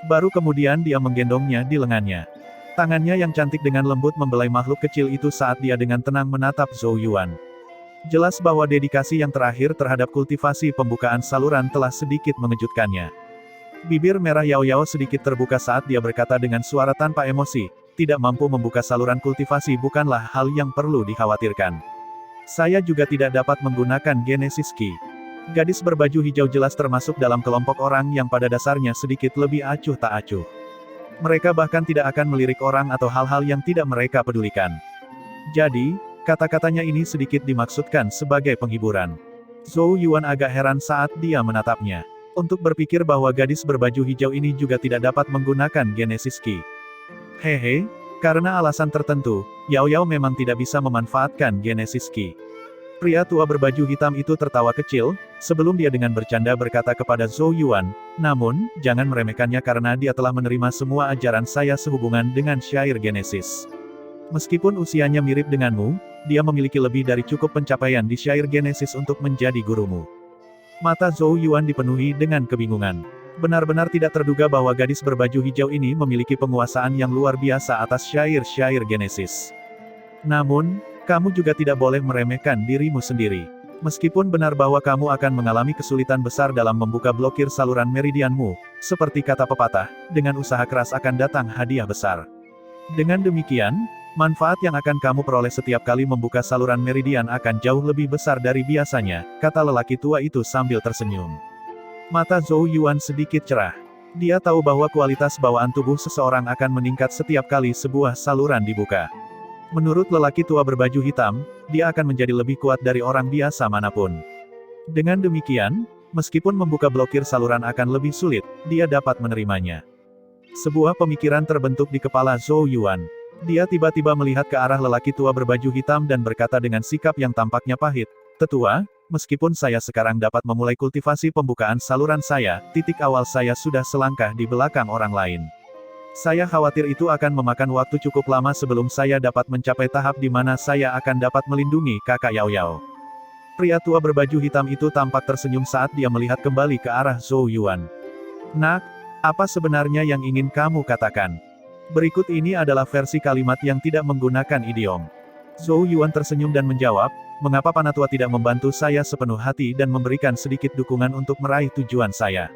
Baru kemudian dia menggendongnya di lengannya. Tangannya yang cantik dengan lembut membelai makhluk kecil itu saat dia dengan tenang menatap Zhou Yuan. Jelas bahwa dedikasi yang terakhir terhadap kultivasi pembukaan saluran telah sedikit mengejutkannya. Bibir merah Yao Yao sedikit terbuka saat dia berkata dengan suara tanpa emosi, tidak mampu membuka saluran kultivasi bukanlah hal yang perlu dikhawatirkan. Saya juga tidak dapat menggunakan Genesis Ki. Gadis berbaju hijau jelas termasuk dalam kelompok orang yang pada dasarnya sedikit lebih acuh tak acuh. Mereka bahkan tidak akan melirik orang atau hal-hal yang tidak mereka pedulikan. Jadi, kata-katanya ini sedikit dimaksudkan sebagai penghiburan. Zhou Yuan agak heran saat dia menatapnya. Untuk berpikir bahwa gadis berbaju hijau ini juga tidak dapat menggunakan Genesis Ki. Hehe, karena alasan tertentu, Yao Yao memang tidak bisa memanfaatkan Genesis Ki. Pria tua berbaju hitam itu tertawa kecil, sebelum dia dengan bercanda berkata kepada Zhou Yuan, namun, jangan meremehkannya karena dia telah menerima semua ajaran saya sehubungan dengan syair Genesis. Meskipun usianya mirip denganmu, dia memiliki lebih dari cukup pencapaian di syair Genesis untuk menjadi gurumu. Mata Zhou Yuan dipenuhi dengan kebingungan. Benar-benar tidak terduga bahwa gadis berbaju hijau ini memiliki penguasaan yang luar biasa atas syair-syair Genesis. Namun, kamu juga tidak boleh meremehkan dirimu sendiri. Meskipun benar bahwa kamu akan mengalami kesulitan besar dalam membuka blokir saluran meridianmu, seperti kata pepatah, dengan usaha keras akan datang hadiah besar. Dengan demikian, manfaat yang akan kamu peroleh setiap kali membuka saluran meridian akan jauh lebih besar dari biasanya, kata lelaki tua itu sambil tersenyum. Mata Zhou Yuan sedikit cerah. Dia tahu bahwa kualitas bawaan tubuh seseorang akan meningkat setiap kali sebuah saluran dibuka. Menurut lelaki tua berbaju hitam, dia akan menjadi lebih kuat dari orang biasa manapun. Dengan demikian, meskipun membuka blokir saluran akan lebih sulit, dia dapat menerimanya. Sebuah pemikiran terbentuk di kepala Zhou Yuan. Dia tiba-tiba melihat ke arah lelaki tua berbaju hitam dan berkata dengan sikap yang tampaknya pahit, "Tetua, meskipun saya sekarang dapat memulai kultivasi pembukaan saluran saya, titik awal saya sudah selangkah di belakang orang lain. Saya khawatir itu akan memakan waktu cukup lama sebelum saya dapat mencapai tahap di mana saya akan dapat melindungi kakak Yao Yao." Pria tua berbaju hitam itu tampak tersenyum saat dia melihat kembali ke arah Zhou Yuan. "Nak, apa sebenarnya yang ingin kamu katakan?" Berikut ini adalah versi kalimat yang tidak menggunakan idiom. Zhou Yuan tersenyum dan menjawab, "Mengapa Panatua tidak membantu saya sepenuh hati dan memberikan sedikit dukungan untuk meraih tujuan saya?"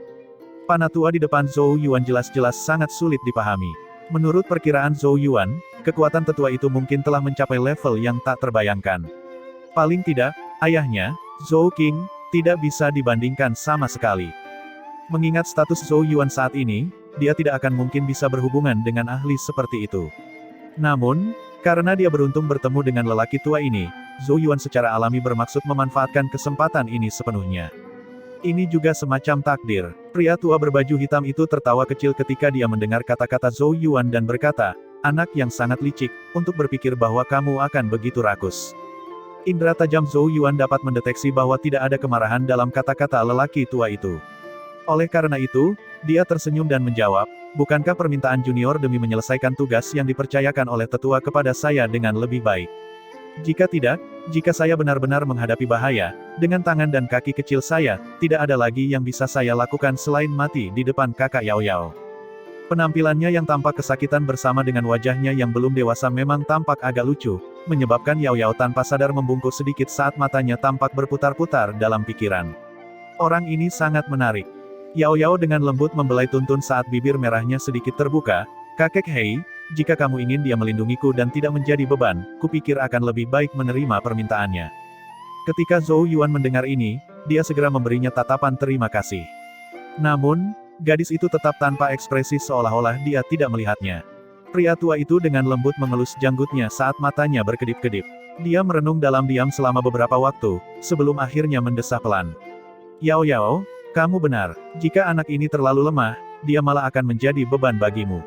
Panatua di depan Zhou Yuan jelas-jelas sangat sulit dipahami. Menurut perkiraan Zhou Yuan, kekuatan tetua itu mungkin telah mencapai level yang tak terbayangkan. Paling tidak, ayahnya, Zhou Qing, tidak bisa dibandingkan sama sekali. Mengingat status Zhou Yuan saat ini, dia tidak akan mungkin bisa berhubungan dengan ahli seperti itu. Namun, karena dia beruntung bertemu dengan lelaki tua ini, Zhou Yuan secara alami bermaksud memanfaatkan kesempatan ini sepenuhnya. Ini juga semacam takdir. Pria tua berbaju hitam itu tertawa kecil ketika dia mendengar kata-kata Zhou Yuan dan berkata, "Anak yang sangat licik, untuk berpikir bahwa kamu akan begitu rakus." Indra tajam Zhou Yuan dapat mendeteksi bahwa tidak ada kemarahan dalam kata-kata lelaki tua itu. Oleh karena itu, dia tersenyum dan menjawab, "Bukankah permintaan junior demi menyelesaikan tugas yang dipercayakan oleh tetua kepada saya dengan lebih baik? Jika tidak, jika saya benar-benar menghadapi bahaya, dengan tangan dan kaki kecil saya, tidak ada lagi yang bisa saya lakukan selain mati di depan kakak Yao Yao. Penampilannya yang tampak kesakitan bersama dengan wajahnya yang belum dewasa memang tampak agak lucu, menyebabkan Yao Yao tanpa sadar membungkuk sedikit saat matanya tampak berputar-putar dalam pikiran. Orang ini sangat menarik. Yao Yao dengan lembut membelai Tuntun saat bibir merahnya sedikit terbuka. Kakek Hei, jika kamu ingin dia melindungiku dan tidak menjadi beban, kupikir akan lebih baik menerima permintaannya. Ketika Zhou Yuan mendengar ini, dia segera memberinya tatapan terima kasih. Namun, gadis itu tetap tanpa ekspresi seolah-olah dia tidak melihatnya. Pria tua itu dengan lembut mengelus janggutnya saat matanya berkedip-kedip. Dia merenung dalam diam selama beberapa waktu, sebelum akhirnya mendesah pelan. Yao Yao, kamu benar. Jika anak ini terlalu lemah, dia malah akan menjadi beban bagimu.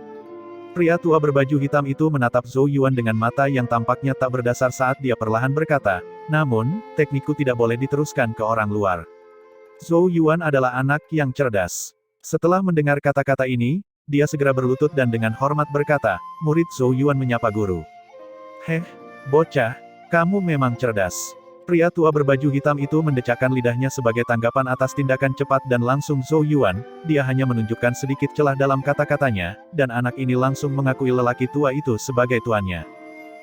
Pria tua berbaju hitam itu menatap Zhou Yuan dengan mata yang tampaknya tak berdasar saat dia perlahan berkata, namun, teknikku tidak boleh diteruskan ke orang luar. Zhou Yuan adalah anak yang cerdas. Setelah mendengar kata-kata ini, dia segera berlutut dan dengan hormat berkata, murid Zhou Yuan menyapa guru. Heh, bocah, kamu memang cerdas. Pria tua berbaju hitam itu mendecakkan lidahnya sebagai tanggapan atas tindakan cepat dan langsung Zhou Yuan, dia hanya menunjukkan sedikit celah dalam kata-katanya, dan anak ini langsung mengakui lelaki tua itu sebagai tuannya.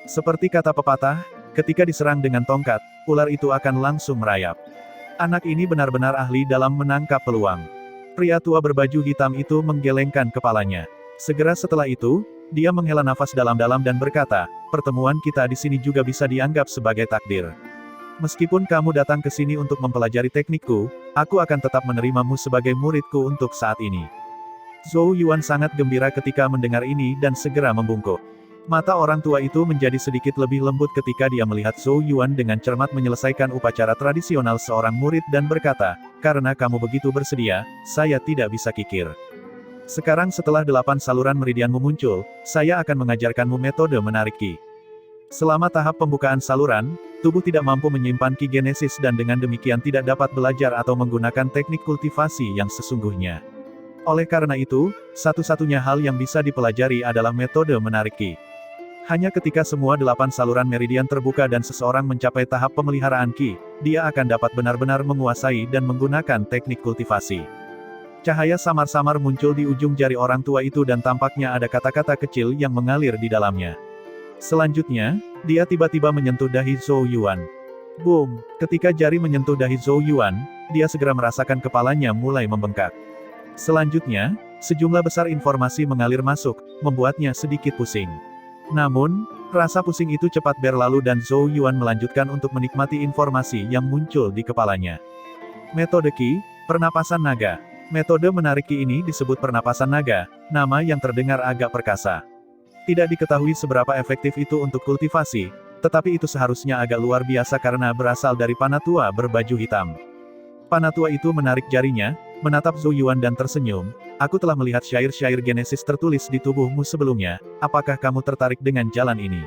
Seperti kata pepatah, ketika diserang dengan tongkat, ular itu akan langsung merayap. Anak ini benar-benar ahli dalam menangkap peluang. Pria tua berbaju hitam itu menggelengkan kepalanya. Segera setelah itu, dia menghela nafas dalam-dalam dan berkata, pertemuan kita di sini juga bisa dianggap sebagai takdir. Meskipun kamu datang ke sini untuk mempelajari teknikku, aku akan tetap menerimamu sebagai muridku untuk saat ini. Zhou Yuan sangat gembira ketika mendengar ini dan segera membungkuk. Mata orang tua itu menjadi sedikit lebih lembut ketika dia melihat Zhou Yuan dengan cermat menyelesaikan upacara tradisional seorang murid dan berkata, karena kamu begitu bersedia, saya tidak bisa kikir. Sekarang setelah 8 saluran meridianmu muncul, saya akan mengajarkanmu metode menarik ki. Selama tahap pembukaan saluran, tubuh tidak mampu menyimpan ki genesis dan dengan demikian tidak dapat belajar atau menggunakan teknik kultivasi yang sesungguhnya. Oleh karena itu, satu-satunya hal yang bisa dipelajari adalah metode menarik ki. Hanya ketika semua 8 saluran meridian terbuka dan seseorang mencapai tahap pemeliharaan ki, dia akan dapat benar-benar menguasai dan menggunakan teknik kultivasi. Cahaya samar-samar muncul di ujung jari orang tua itu dan tampaknya ada kata-kata kecil yang mengalir di dalamnya. Selanjutnya, dia tiba-tiba menyentuh dahi Zhou Yuan. Boom! Ketika jari menyentuh dahi Zhou Yuan, dia segera merasakan kepalanya mulai membengkak. Selanjutnya, sejumlah besar informasi mengalir masuk, membuatnya sedikit pusing. Namun, rasa pusing itu cepat berlalu dan Zhou Yuan melanjutkan untuk menikmati informasi yang muncul di kepalanya. Metode Qi, pernapasan naga. Metode menarik Qi ini disebut pernapasan naga, nama yang terdengar agak perkasa. Tidak diketahui seberapa efektif itu untuk kultivasi, tetapi itu seharusnya agak luar biasa karena berasal dari Panatua berbaju hitam. Panatua itu menarik jarinya, menatap Zhou Yuan dan tersenyum, aku telah melihat syair-syair genesis tertulis di tubuhmu sebelumnya, apakah kamu tertarik dengan jalan ini?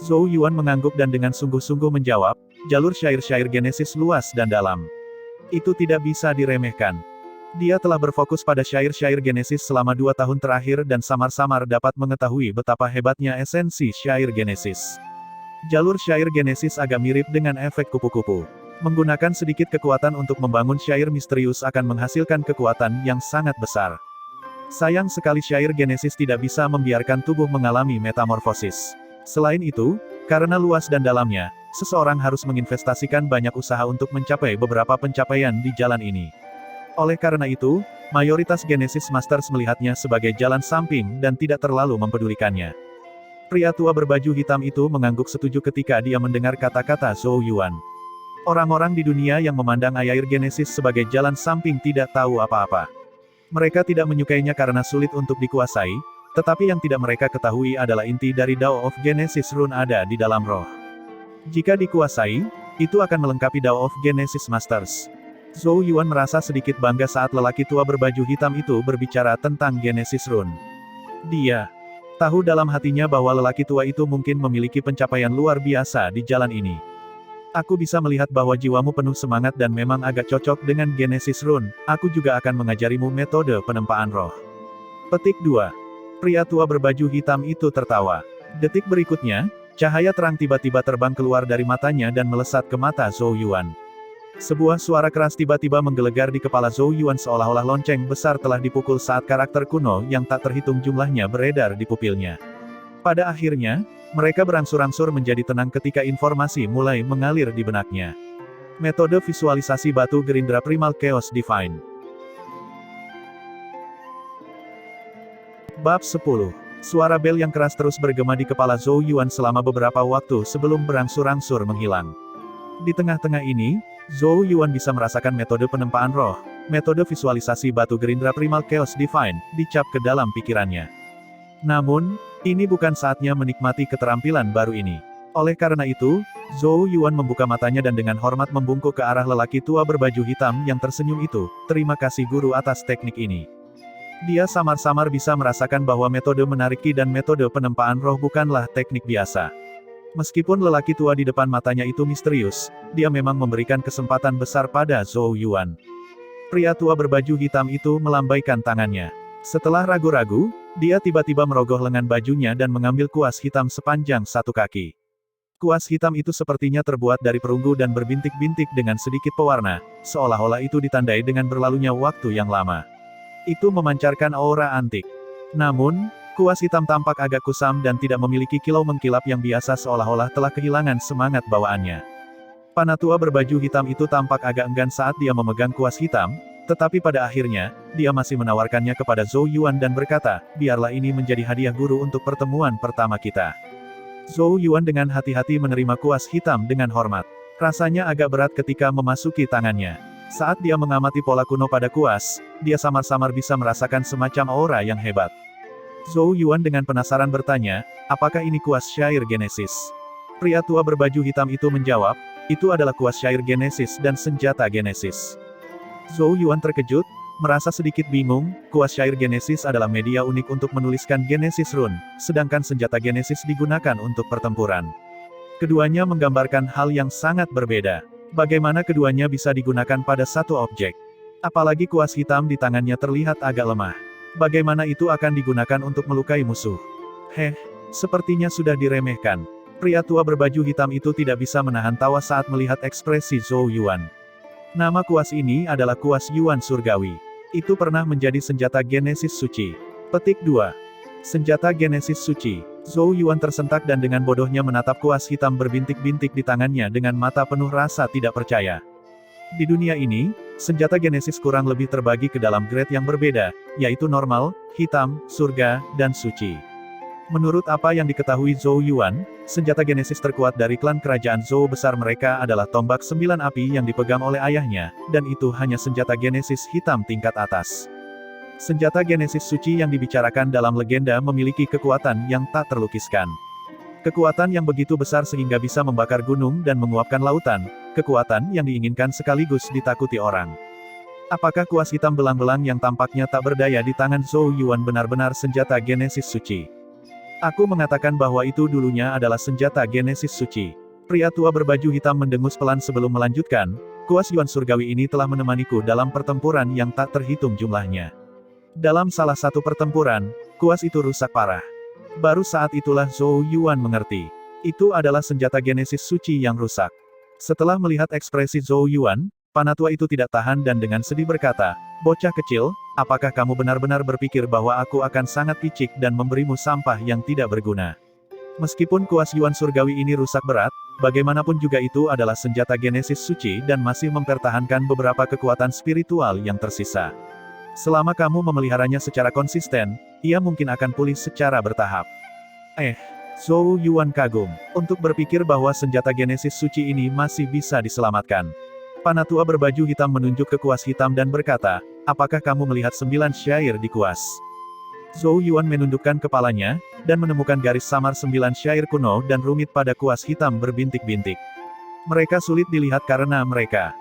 Zhou Yuan mengangguk dan dengan sungguh-sungguh menjawab, jalur syair-syair genesis luas dan dalam. Itu tidak bisa diremehkan. Dia telah berfokus pada syair-syair genesis selama 2 tahun terakhir dan samar-samar dapat mengetahui betapa hebatnya esensi syair genesis. Jalur syair genesis agak mirip dengan efek kupu-kupu. Menggunakan sedikit kekuatan untuk membangun syair misterius akan menghasilkan kekuatan yang sangat besar. Sayang sekali syair genesis tidak bisa membiarkan tubuh mengalami metamorfosis. Selain itu, karena luas dan dalamnya, seseorang harus menginvestasikan banyak usaha untuk mencapai beberapa pencapaian di jalan ini. Oleh karena itu, mayoritas Genesis Masters melihatnya sebagai jalan samping dan tidak terlalu mempedulikannya. Pria tua berbaju hitam itu mengangguk setuju ketika dia mendengar kata-kata Zhou Yuan. Orang-orang di dunia yang memandang air Genesis sebagai jalan samping tidak tahu apa-apa. Mereka tidak menyukainya karena sulit untuk dikuasai, tetapi yang tidak mereka ketahui adalah inti dari Dao of Genesis Rune ada di dalam roh. Jika dikuasai, itu akan melengkapi Dao of Genesis Masters. Zhou Yuan merasa sedikit bangga saat lelaki tua berbaju hitam itu berbicara tentang Genesis Rune. Dia tahu dalam hatinya bahwa lelaki tua itu mungkin memiliki pencapaian luar biasa di jalan ini. Aku bisa melihat bahwa jiwamu penuh semangat dan memang agak cocok dengan Genesis Rune, aku juga akan mengajarimu metode penempaan roh. Petik 2. Pria tua berbaju hitam itu tertawa. Detik berikutnya, Cahaya terang tiba-tiba terbang keluar dari matanya dan melesat ke mata Zhou Yuan. Sebuah suara keras tiba-tiba menggelegar di kepala Zhou Yuan seolah-olah lonceng besar telah dipukul saat karakter kuno yang tak terhitung jumlahnya beredar di pupilnya. Pada akhirnya, mereka berangsur-angsur menjadi tenang ketika informasi mulai mengalir di benaknya. Metode visualisasi batu gerindra Primal Chaos Divine. Bab 10. Suara bel yang keras terus bergema di kepala Zhou Yuan selama beberapa waktu sebelum berangsur-angsur menghilang. Di tengah-tengah ini, Zhou Yuan bisa merasakan metode penempaan roh, metode visualisasi batu gerindra Primal Chaos Divine, dicap ke dalam pikirannya. Namun, ini bukan saatnya menikmati keterampilan baru ini. Oleh karena itu, Zhou Yuan membuka matanya dan dengan hormat membungkuk ke arah lelaki tua berbaju hitam yang tersenyum itu. Terima kasih guru atas teknik ini. Dia samar-samar bisa merasakan bahwa metode menarik ki dan metode penempaan roh bukanlah teknik biasa. Meskipun lelaki tua di depan matanya itu misterius, dia memang memberikan kesempatan besar pada Zhou Yuan. Pria tua berbaju hitam itu melambaikan tangannya. Setelah ragu-ragu, dia tiba-tiba merogoh lengan bajunya dan mengambil kuas hitam sepanjang 1 kaki. Kuas hitam itu sepertinya terbuat dari perunggu dan berbintik-bintik dengan sedikit pewarna, seolah-olah itu ditandai dengan berlalunya waktu yang lama. Itu memancarkan aura antik. Namun, kuas hitam tampak agak kusam dan tidak memiliki kilau mengkilap yang biasa seolah-olah telah kehilangan semangat bawaannya. Panatua berbaju hitam itu tampak agak enggan saat dia memegang kuas hitam, tetapi pada akhirnya, dia masih menawarkannya kepada Zhou Yuan dan berkata, biarlah ini menjadi hadiah guru untuk pertemuan pertama kita. Zhou Yuan dengan hati-hati menerima kuas hitam dengan hormat. Rasanya agak berat ketika memasuki tangannya. Saat dia mengamati pola kuno pada kuas, dia samar-samar bisa merasakan semacam aura yang hebat. Zhou Yuan dengan penasaran bertanya, apakah ini kuas syair Genesis? Pria tua berbaju hitam itu menjawab, itu adalah kuas syair Genesis dan senjata Genesis. Zhou Yuan terkejut, merasa sedikit bingung, kuas syair Genesis adalah media unik untuk menuliskan Genesis Rune, sedangkan senjata Genesis digunakan untuk pertempuran. Keduanya menggambarkan hal yang sangat berbeda. Bagaimana keduanya bisa digunakan pada satu objek? Apalagi kuas hitam di tangannya terlihat agak lemah. Bagaimana itu akan digunakan untuk melukai musuh? Sepertinya sudah diremehkan. Pria tua berbaju hitam itu tidak bisa menahan tawa saat melihat ekspresi Zhou Yuan. Nama kuas ini adalah kuas Yuan Surgawi. Itu pernah menjadi senjata Genesis Suci. Petik 2. Senjata Genesis Suci. Zhou Yuan tersentak dan dengan bodohnya menatap kuas hitam berbintik-bintik di tangannya dengan mata penuh rasa tidak percaya. Di dunia ini, senjata Genesis kurang lebih terbagi ke dalam grade yang berbeda, yaitu normal, hitam, surga, dan suci. Menurut apa yang diketahui Zhou Yuan, senjata Genesis terkuat dari klan kerajaan Zhou besar mereka adalah tombak 9 api yang dipegang oleh ayahnya, dan itu hanya senjata Genesis hitam tingkat atas. Senjata Genesis suci yang dibicarakan dalam legenda memiliki kekuatan yang tak terlukiskan. Kekuatan yang begitu besar sehingga bisa membakar gunung dan menguapkan lautan, kekuatan yang diinginkan sekaligus ditakuti orang. Apakah kuas hitam belang-belang yang tampaknya tak berdaya di tangan Zhou Yuan benar-benar senjata Genesis suci? Aku mengatakan bahwa itu dulunya adalah senjata Genesis suci. Pria tua berbaju hitam mendengus pelan sebelum melanjutkan, kuas Yuan Surgawi ini telah menemaniku dalam pertempuran yang tak terhitung jumlahnya. Dalam salah satu pertempuran, kuas itu rusak parah. Baru saat itulah Zhou Yuan mengerti. Itu adalah senjata Genesis suci yang rusak. Setelah melihat ekspresi Zhou Yuan, panatua itu tidak tahan dan dengan sedih berkata, bocah kecil, apakah kamu benar-benar berpikir bahwa aku akan sangat picik dan memberimu sampah yang tidak berguna? Meskipun kuas Yuan Surgawi ini rusak berat, bagaimanapun juga itu adalah senjata Genesis suci dan masih mempertahankan beberapa kekuatan spiritual yang tersisa. Selama kamu memeliharanya secara konsisten, ia mungkin akan pulih secara bertahap. Zhou Yuan kagum, untuk berpikir bahwa senjata Genesis suci ini masih bisa diselamatkan. Panatua berbaju hitam menunjuk ke kuas hitam dan berkata, apakah kamu melihat 9 syair di kuas? Zhou Yuan menundukkan kepalanya, dan menemukan garis samar 9 syair kuno dan rumit pada kuas hitam berbintik-bintik. Mereka sulit dilihat karena mereka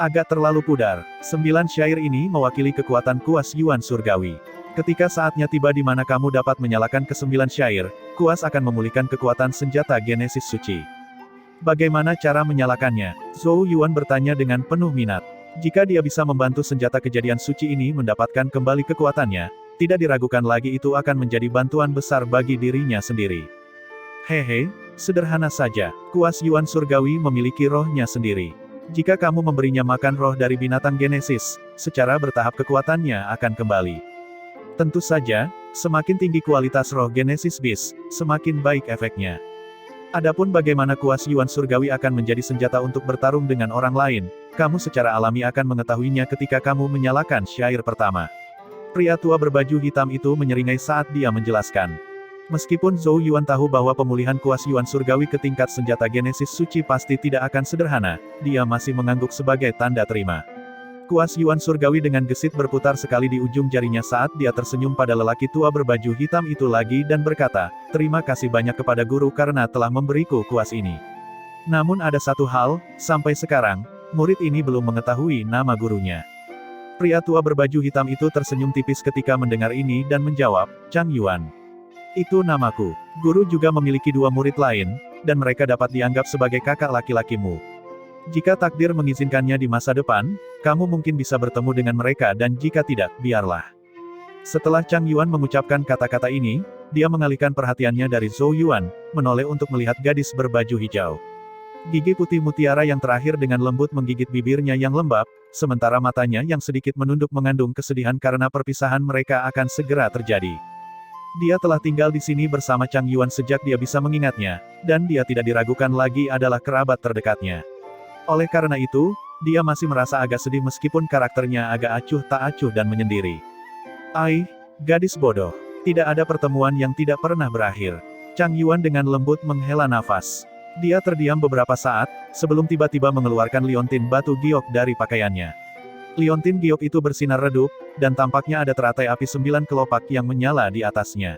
agak terlalu pudar. 9 syair ini mewakili kekuatan kuas Yuan Surgawi. Ketika saatnya tiba di mana kamu dapat menyalakan ke-9 syair, kuas akan memulihkan kekuatan senjata Genesis suci. Bagaimana cara menyalakannya? Zhou Yuan bertanya dengan penuh minat. Jika dia bisa membantu senjata kejadian suci ini mendapatkan kembali kekuatannya, tidak diragukan lagi itu akan menjadi bantuan besar bagi dirinya sendiri. Hehe, sederhana saja. Kuas Yuan surgawi memiliki rohnya sendiri. Jika kamu memberinya makan roh dari binatang Genesis, secara bertahap kekuatannya akan kembali. Tentu saja, semakin tinggi kualitas roh Genesis Beast, semakin baik efeknya. Adapun bagaimana kuas Yuan surgawi akan menjadi senjata untuk bertarung dengan orang lain, kamu secara alami akan mengetahuinya ketika kamu menyalakan syair pertama. Pria tua berbaju hitam itu menyeringai saat dia menjelaskan. Meskipun Zhou Yuan tahu bahwa pemulihan kuas Yuan surgawi ke tingkat senjata Genesis suci pasti tidak akan sederhana, dia masih mengangguk sebagai tanda terima. Kuas Yuan surgawi dengan gesit berputar sekali di ujung jarinya saat dia tersenyum pada lelaki tua berbaju hitam itu lagi dan berkata, "Terima kasih banyak kepada guru karena telah memberiku kuas ini. Namun ada satu hal, sampai sekarang, murid ini belum mengetahui nama gurunya." Pria tua berbaju hitam itu tersenyum tipis ketika mendengar ini dan menjawab, "Chang Yuan. Itu namaku. Guru juga memiliki dua murid lain, dan mereka dapat dianggap sebagai kakak laki-lakimu. Jika takdir mengizinkannya di masa depan, kamu mungkin bisa bertemu dengan mereka dan jika tidak, biarlah." Setelah Chang Yuan mengucapkan kata-kata ini, dia mengalihkan perhatiannya dari Zhou Yuan, menoleh untuk melihat gadis berbaju hijau. Gigi putih mutiara yang terakhir dengan lembut menggigit bibirnya yang lembab, sementara matanya yang sedikit menunduk mengandung kesedihan karena perpisahan mereka akan segera terjadi. Dia telah tinggal di sini bersama Chang Yuan sejak dia bisa mengingatnya, dan dia tidak diragukan lagi adalah kerabat terdekatnya. Oleh karena itu, dia masih merasa agak sedih meskipun karakternya agak acuh tak acuh dan menyendiri. "Ai, gadis bodoh. Tidak ada pertemuan yang tidak pernah berakhir." Chang Yuan dengan lembut menghela nafas. Dia terdiam beberapa saat, sebelum tiba-tiba mengeluarkan liontin batu giok dari pakaiannya. Liontin giok itu bersinar redup, dan tampaknya ada teratai api 9 kelopak yang menyala di atasnya.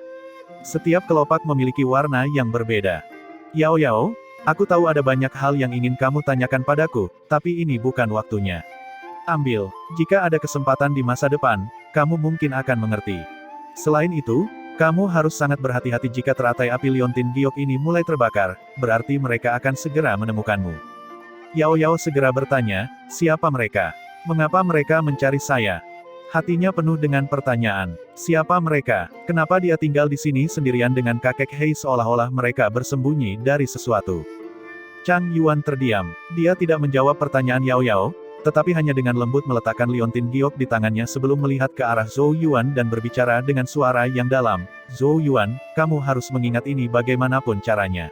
Setiap kelopak memiliki warna yang berbeda. "Yao Yao, aku tahu ada banyak hal yang ingin kamu tanyakan padaku, tapi ini bukan waktunya. Ambil, jika ada kesempatan di masa depan, kamu mungkin akan mengerti. Selain itu, kamu harus sangat berhati-hati jika teratai api liontin giok ini mulai terbakar, berarti mereka akan segera menemukanmu." Yao Yao segera bertanya, "Siapa mereka? Mengapa mereka mencari saya?" Hatinya penuh dengan pertanyaan. Siapa mereka? Kenapa dia tinggal di sini sendirian dengan kakek Hei seolah-olah mereka bersembunyi dari sesuatu? Chang Yuan terdiam. Dia tidak menjawab pertanyaan Yao Yao, tetapi hanya dengan lembut meletakkan liontin giok di tangannya sebelum melihat ke arah Zhou Yuan dan berbicara dengan suara yang dalam. "Zhou Yuan, kamu harus mengingat ini bagaimanapun caranya.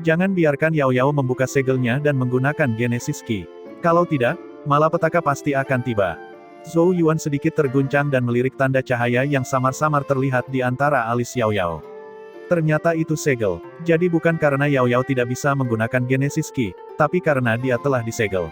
Jangan biarkan Yao Yao membuka segelnya dan menggunakan Genesis Ki. Kalau tidak, malapetaka pasti akan tiba." Zhou Yuan sedikit terguncang dan melirik tanda cahaya yang samar-samar terlihat di antara alis Yao Yao. Ternyata itu segel. Jadi bukan karena Yao Yao tidak bisa menggunakan Genesis Ki, tapi karena dia telah disegel.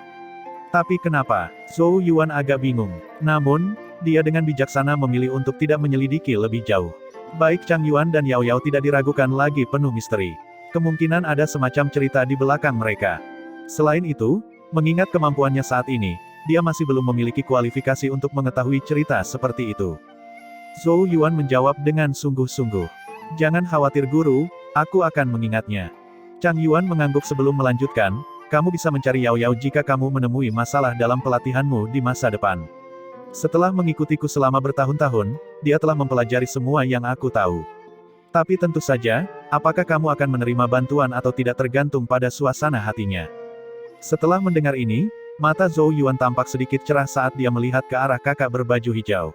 Tapi kenapa? Zhou Yuan agak bingung. Namun, dia dengan bijaksana memilih untuk tidak menyelidiki lebih jauh. Baik Chang Yuan dan Yao Yao tidak diragukan lagi penuh misteri. Kemungkinan ada semacam cerita di belakang mereka. Selain itu, mengingat kemampuannya saat ini, dia masih belum memiliki kualifikasi untuk mengetahui cerita seperti itu. Zhou Yuan menjawab dengan sungguh-sungguh. "Jangan khawatir guru, aku akan mengingatnya." Chang Yuan mengangguk sebelum melanjutkan, "Kamu bisa mencari Yao Yao jika kamu menemui masalah dalam pelatihanmu di masa depan. Setelah mengikutiku selama bertahun-tahun, dia telah mempelajari semua yang aku tahu. Tapi tentu saja, apakah kamu akan menerima bantuan atau tidak tergantung pada suasana hatinya." Setelah mendengar ini, mata Zhou Yuan tampak sedikit cerah saat dia melihat ke arah kakak berbaju hijau.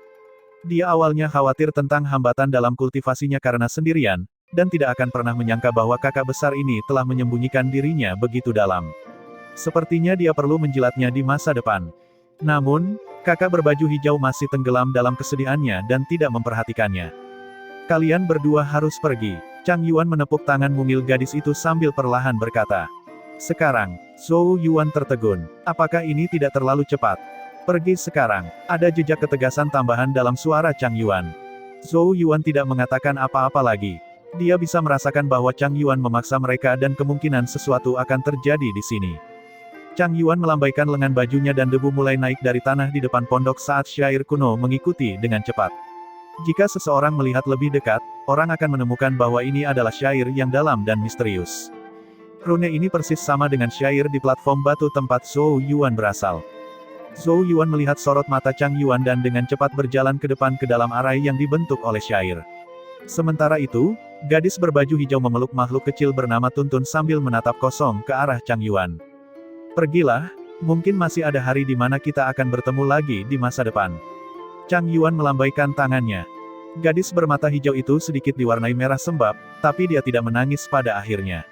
Dia awalnya khawatir tentang hambatan dalam kultivasinya karena sendirian, dan tidak akan pernah menyangka bahwa kakak besar ini telah menyembunyikan dirinya begitu dalam. Sepertinya dia perlu menjilatnya di masa depan. Namun, kakak berbaju hijau masih tenggelam dalam kesedihannya dan tidak memperhatikannya. "Kalian berdua harus pergi." Chang Yuan menepuk tangan mungil gadis itu sambil perlahan berkata. "Sekarang." Zhou Yuan tertegun. Apakah ini tidak terlalu cepat? "Pergi sekarang." Ada jejak ketegasan tambahan dalam suara Chang Yuan. Zhou Yuan tidak mengatakan apa-apa lagi. Dia bisa merasakan bahwa Chang Yuan memaksa mereka dan kemungkinan sesuatu akan terjadi di sini. Chang Yuan melambaikan lengan bajunya dan debu mulai naik dari tanah di depan pondok saat syair kuno mengikuti dengan cepat. Jika seseorang melihat lebih dekat, orang akan menemukan bahwa ini adalah syair yang dalam dan misterius. Rune ini persis sama dengan syair di platform batu tempat Zhou Yuan berasal. Zhou Yuan melihat sorot mata Chang Yuan dan dengan cepat berjalan ke depan ke dalam arai yang dibentuk oleh syair. Sementara itu, gadis berbaju hijau memeluk makhluk kecil bernama Tuntun sambil menatap kosong ke arah Chang Yuan. Pergilah, mungkin masih ada hari di mana kita akan bertemu lagi di masa depan. Chang Yuan melambaikan tangannya. Gadis bermata hijau itu sedikit diwarnai merah sembab, tapi dia tidak menangis pada akhirnya.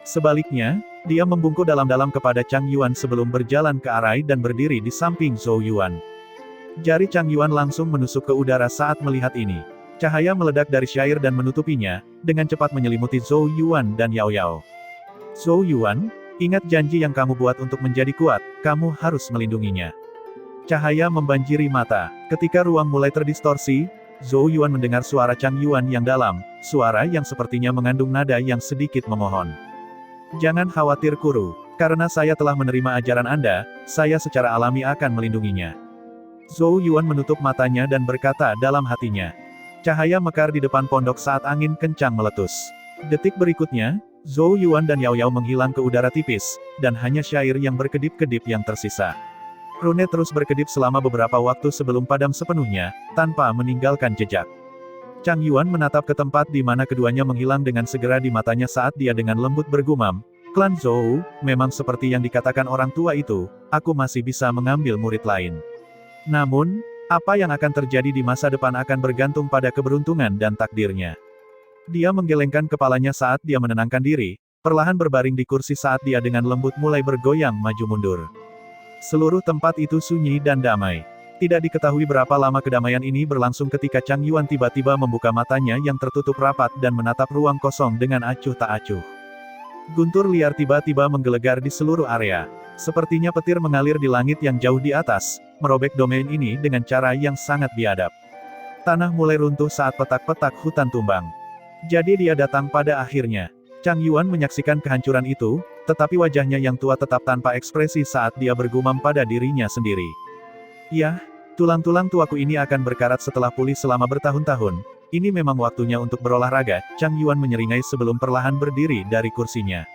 Sebaliknya, dia membungkuk dalam-dalam kepada Chang Yuan sebelum berjalan ke arah dan berdiri di samping Zhou Yuan. Jari Chang Yuan langsung menusuk ke udara saat melihat ini. Cahaya meledak dari syair dan menutupinya, dengan cepat menyelimuti Zhou Yuan dan Yao Yao. Zhou Yuan, ingat janji yang kamu buat untuk menjadi kuat, kamu harus melindunginya. Cahaya membanjiri mata. Ketika ruang mulai terdistorsi, Zhou Yuan mendengar suara Chang Yuan yang dalam, suara yang sepertinya mengandung nada yang sedikit memohon. Jangan khawatir Kuru, karena saya telah menerima ajaran Anda, saya secara alami akan melindunginya. Zhou Yuan menutup matanya dan berkata dalam hatinya. Cahaya mekar di depan pondok saat angin kencang meletus. Detik berikutnya, Zhou Yuan dan Yao Yao menghilang ke udara tipis, dan hanya syair yang berkedip-kedip yang tersisa. Rune terus berkedip selama beberapa waktu sebelum padam sepenuhnya, tanpa meninggalkan jejak. Chang Yuan menatap ke tempat di mana keduanya menghilang dengan segera di matanya saat dia dengan lembut bergumam, "Klan Zhou, memang seperti yang dikatakan orang tua itu, aku masih bisa mengambil murid lain. Namun, apa yang akan terjadi di masa depan akan bergantung pada keberuntungan dan takdirnya." Dia menggelengkan kepalanya saat dia menenangkan diri, perlahan berbaring di kursi saat dia dengan lembut mulai bergoyang maju mundur. Seluruh tempat itu sunyi dan damai. Tidak diketahui berapa lama kedamaian ini berlangsung ketika Chang Yuan tiba-tiba membuka matanya yang tertutup rapat dan menatap ruang kosong dengan acuh tak acuh. Guntur liar tiba-tiba menggelegar di seluruh area. Sepertinya petir mengalir di langit yang jauh di atas, merobek domain ini dengan cara yang sangat biadab. Tanah mulai runtuh saat petak-petak hutan tumbang. Jadi dia datang pada akhirnya. Chang Yuan menyaksikan kehancuran itu, tetapi wajahnya yang tua tetap tanpa ekspresi saat dia bergumam pada dirinya sendiri. "Yah, tulang-tulang tuaku ini akan berkarat setelah pulih selama bertahun-tahun, ini memang waktunya untuk berolahraga," Chang Yuan menyeringai sebelum perlahan berdiri dari kursinya.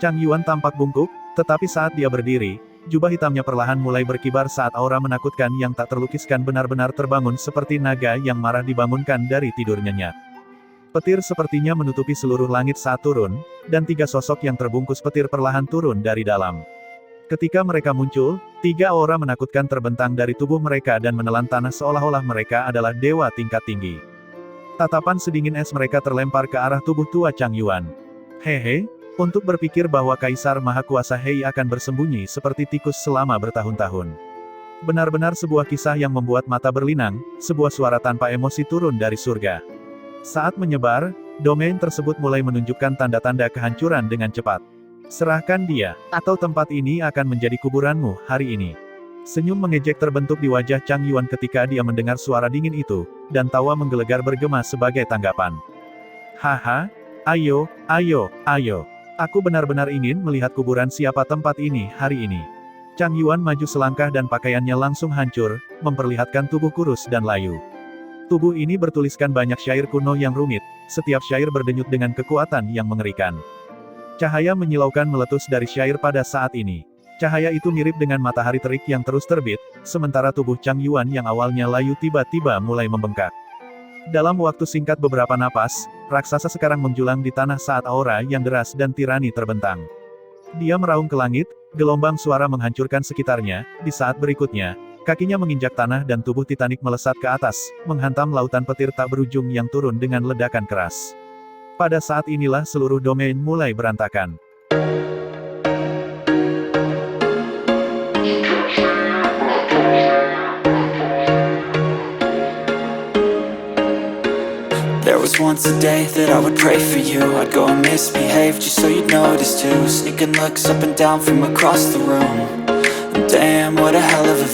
Chang Yuan tampak bungkuk, tetapi saat dia berdiri, jubah hitamnya perlahan mulai berkibar saat aura menakutkan yang tak terlukiskan benar-benar terbangun seperti naga yang marah dibangunkan dari tidur nyenyak. Petir sepertinya menutupi seluruh langit saat turun, dan tiga sosok yang terbungkus petir perlahan turun dari dalam. Ketika mereka muncul, tiga aura menakutkan terbentang dari tubuh mereka dan menelan tanah seolah-olah mereka adalah dewa tingkat tinggi. Tatapan sedingin es mereka terlempar ke arah tubuh tua Chang Yuan. Hehe, untuk berpikir bahwa Kaisar Maha Kuasa Hei akan bersembunyi seperti tikus selama bertahun-tahun. Benar-benar sebuah kisah yang membuat mata berlinang, sebuah suara tanpa emosi turun dari surga. Saat menyebar, domain tersebut mulai menunjukkan tanda-tanda kehancuran dengan cepat. "Serahkan dia, atau tempat ini akan menjadi kuburanmu hari ini." Senyum mengejek terbentuk di wajah Chang Yuan ketika dia mendengar suara dingin itu, dan tawa menggelegar bergema sebagai tanggapan. "Haha, ayo, ayo, ayo. Aku benar-benar ingin melihat kuburan siapa tempat ini hari ini." Chang Yuan maju selangkah dan pakaiannya langsung hancur, memperlihatkan tubuh kurus dan layu. Tubuh ini bertuliskan banyak syair kuno yang rumit, setiap syair berdenyut dengan kekuatan yang mengerikan. Cahaya menyilaukan meletus dari syair pada saat ini. Cahaya itu mirip dengan matahari terik yang terus terbit, sementara tubuh Chang Yuan yang awalnya layu tiba-tiba mulai membengkak. Dalam waktu singkat beberapa napas, raksasa sekarang menjulang di tanah saat aura yang deras dan tirani terbentang. Dia meraung ke langit, gelombang suara menghancurkan sekitarnya, di saat berikutnya, kakinya menginjak tanah dan tubuh Titanic melesat ke atas, menghantam lautan petir tak berujung yang turun dengan ledakan keras. Pada saat inilah seluruh domain mulai berantakan. There was once a day that I would pray for you. I'd go and misbehave just so you'd notice too. Sneaking looks up and down from across the room. Damn, what a hell of a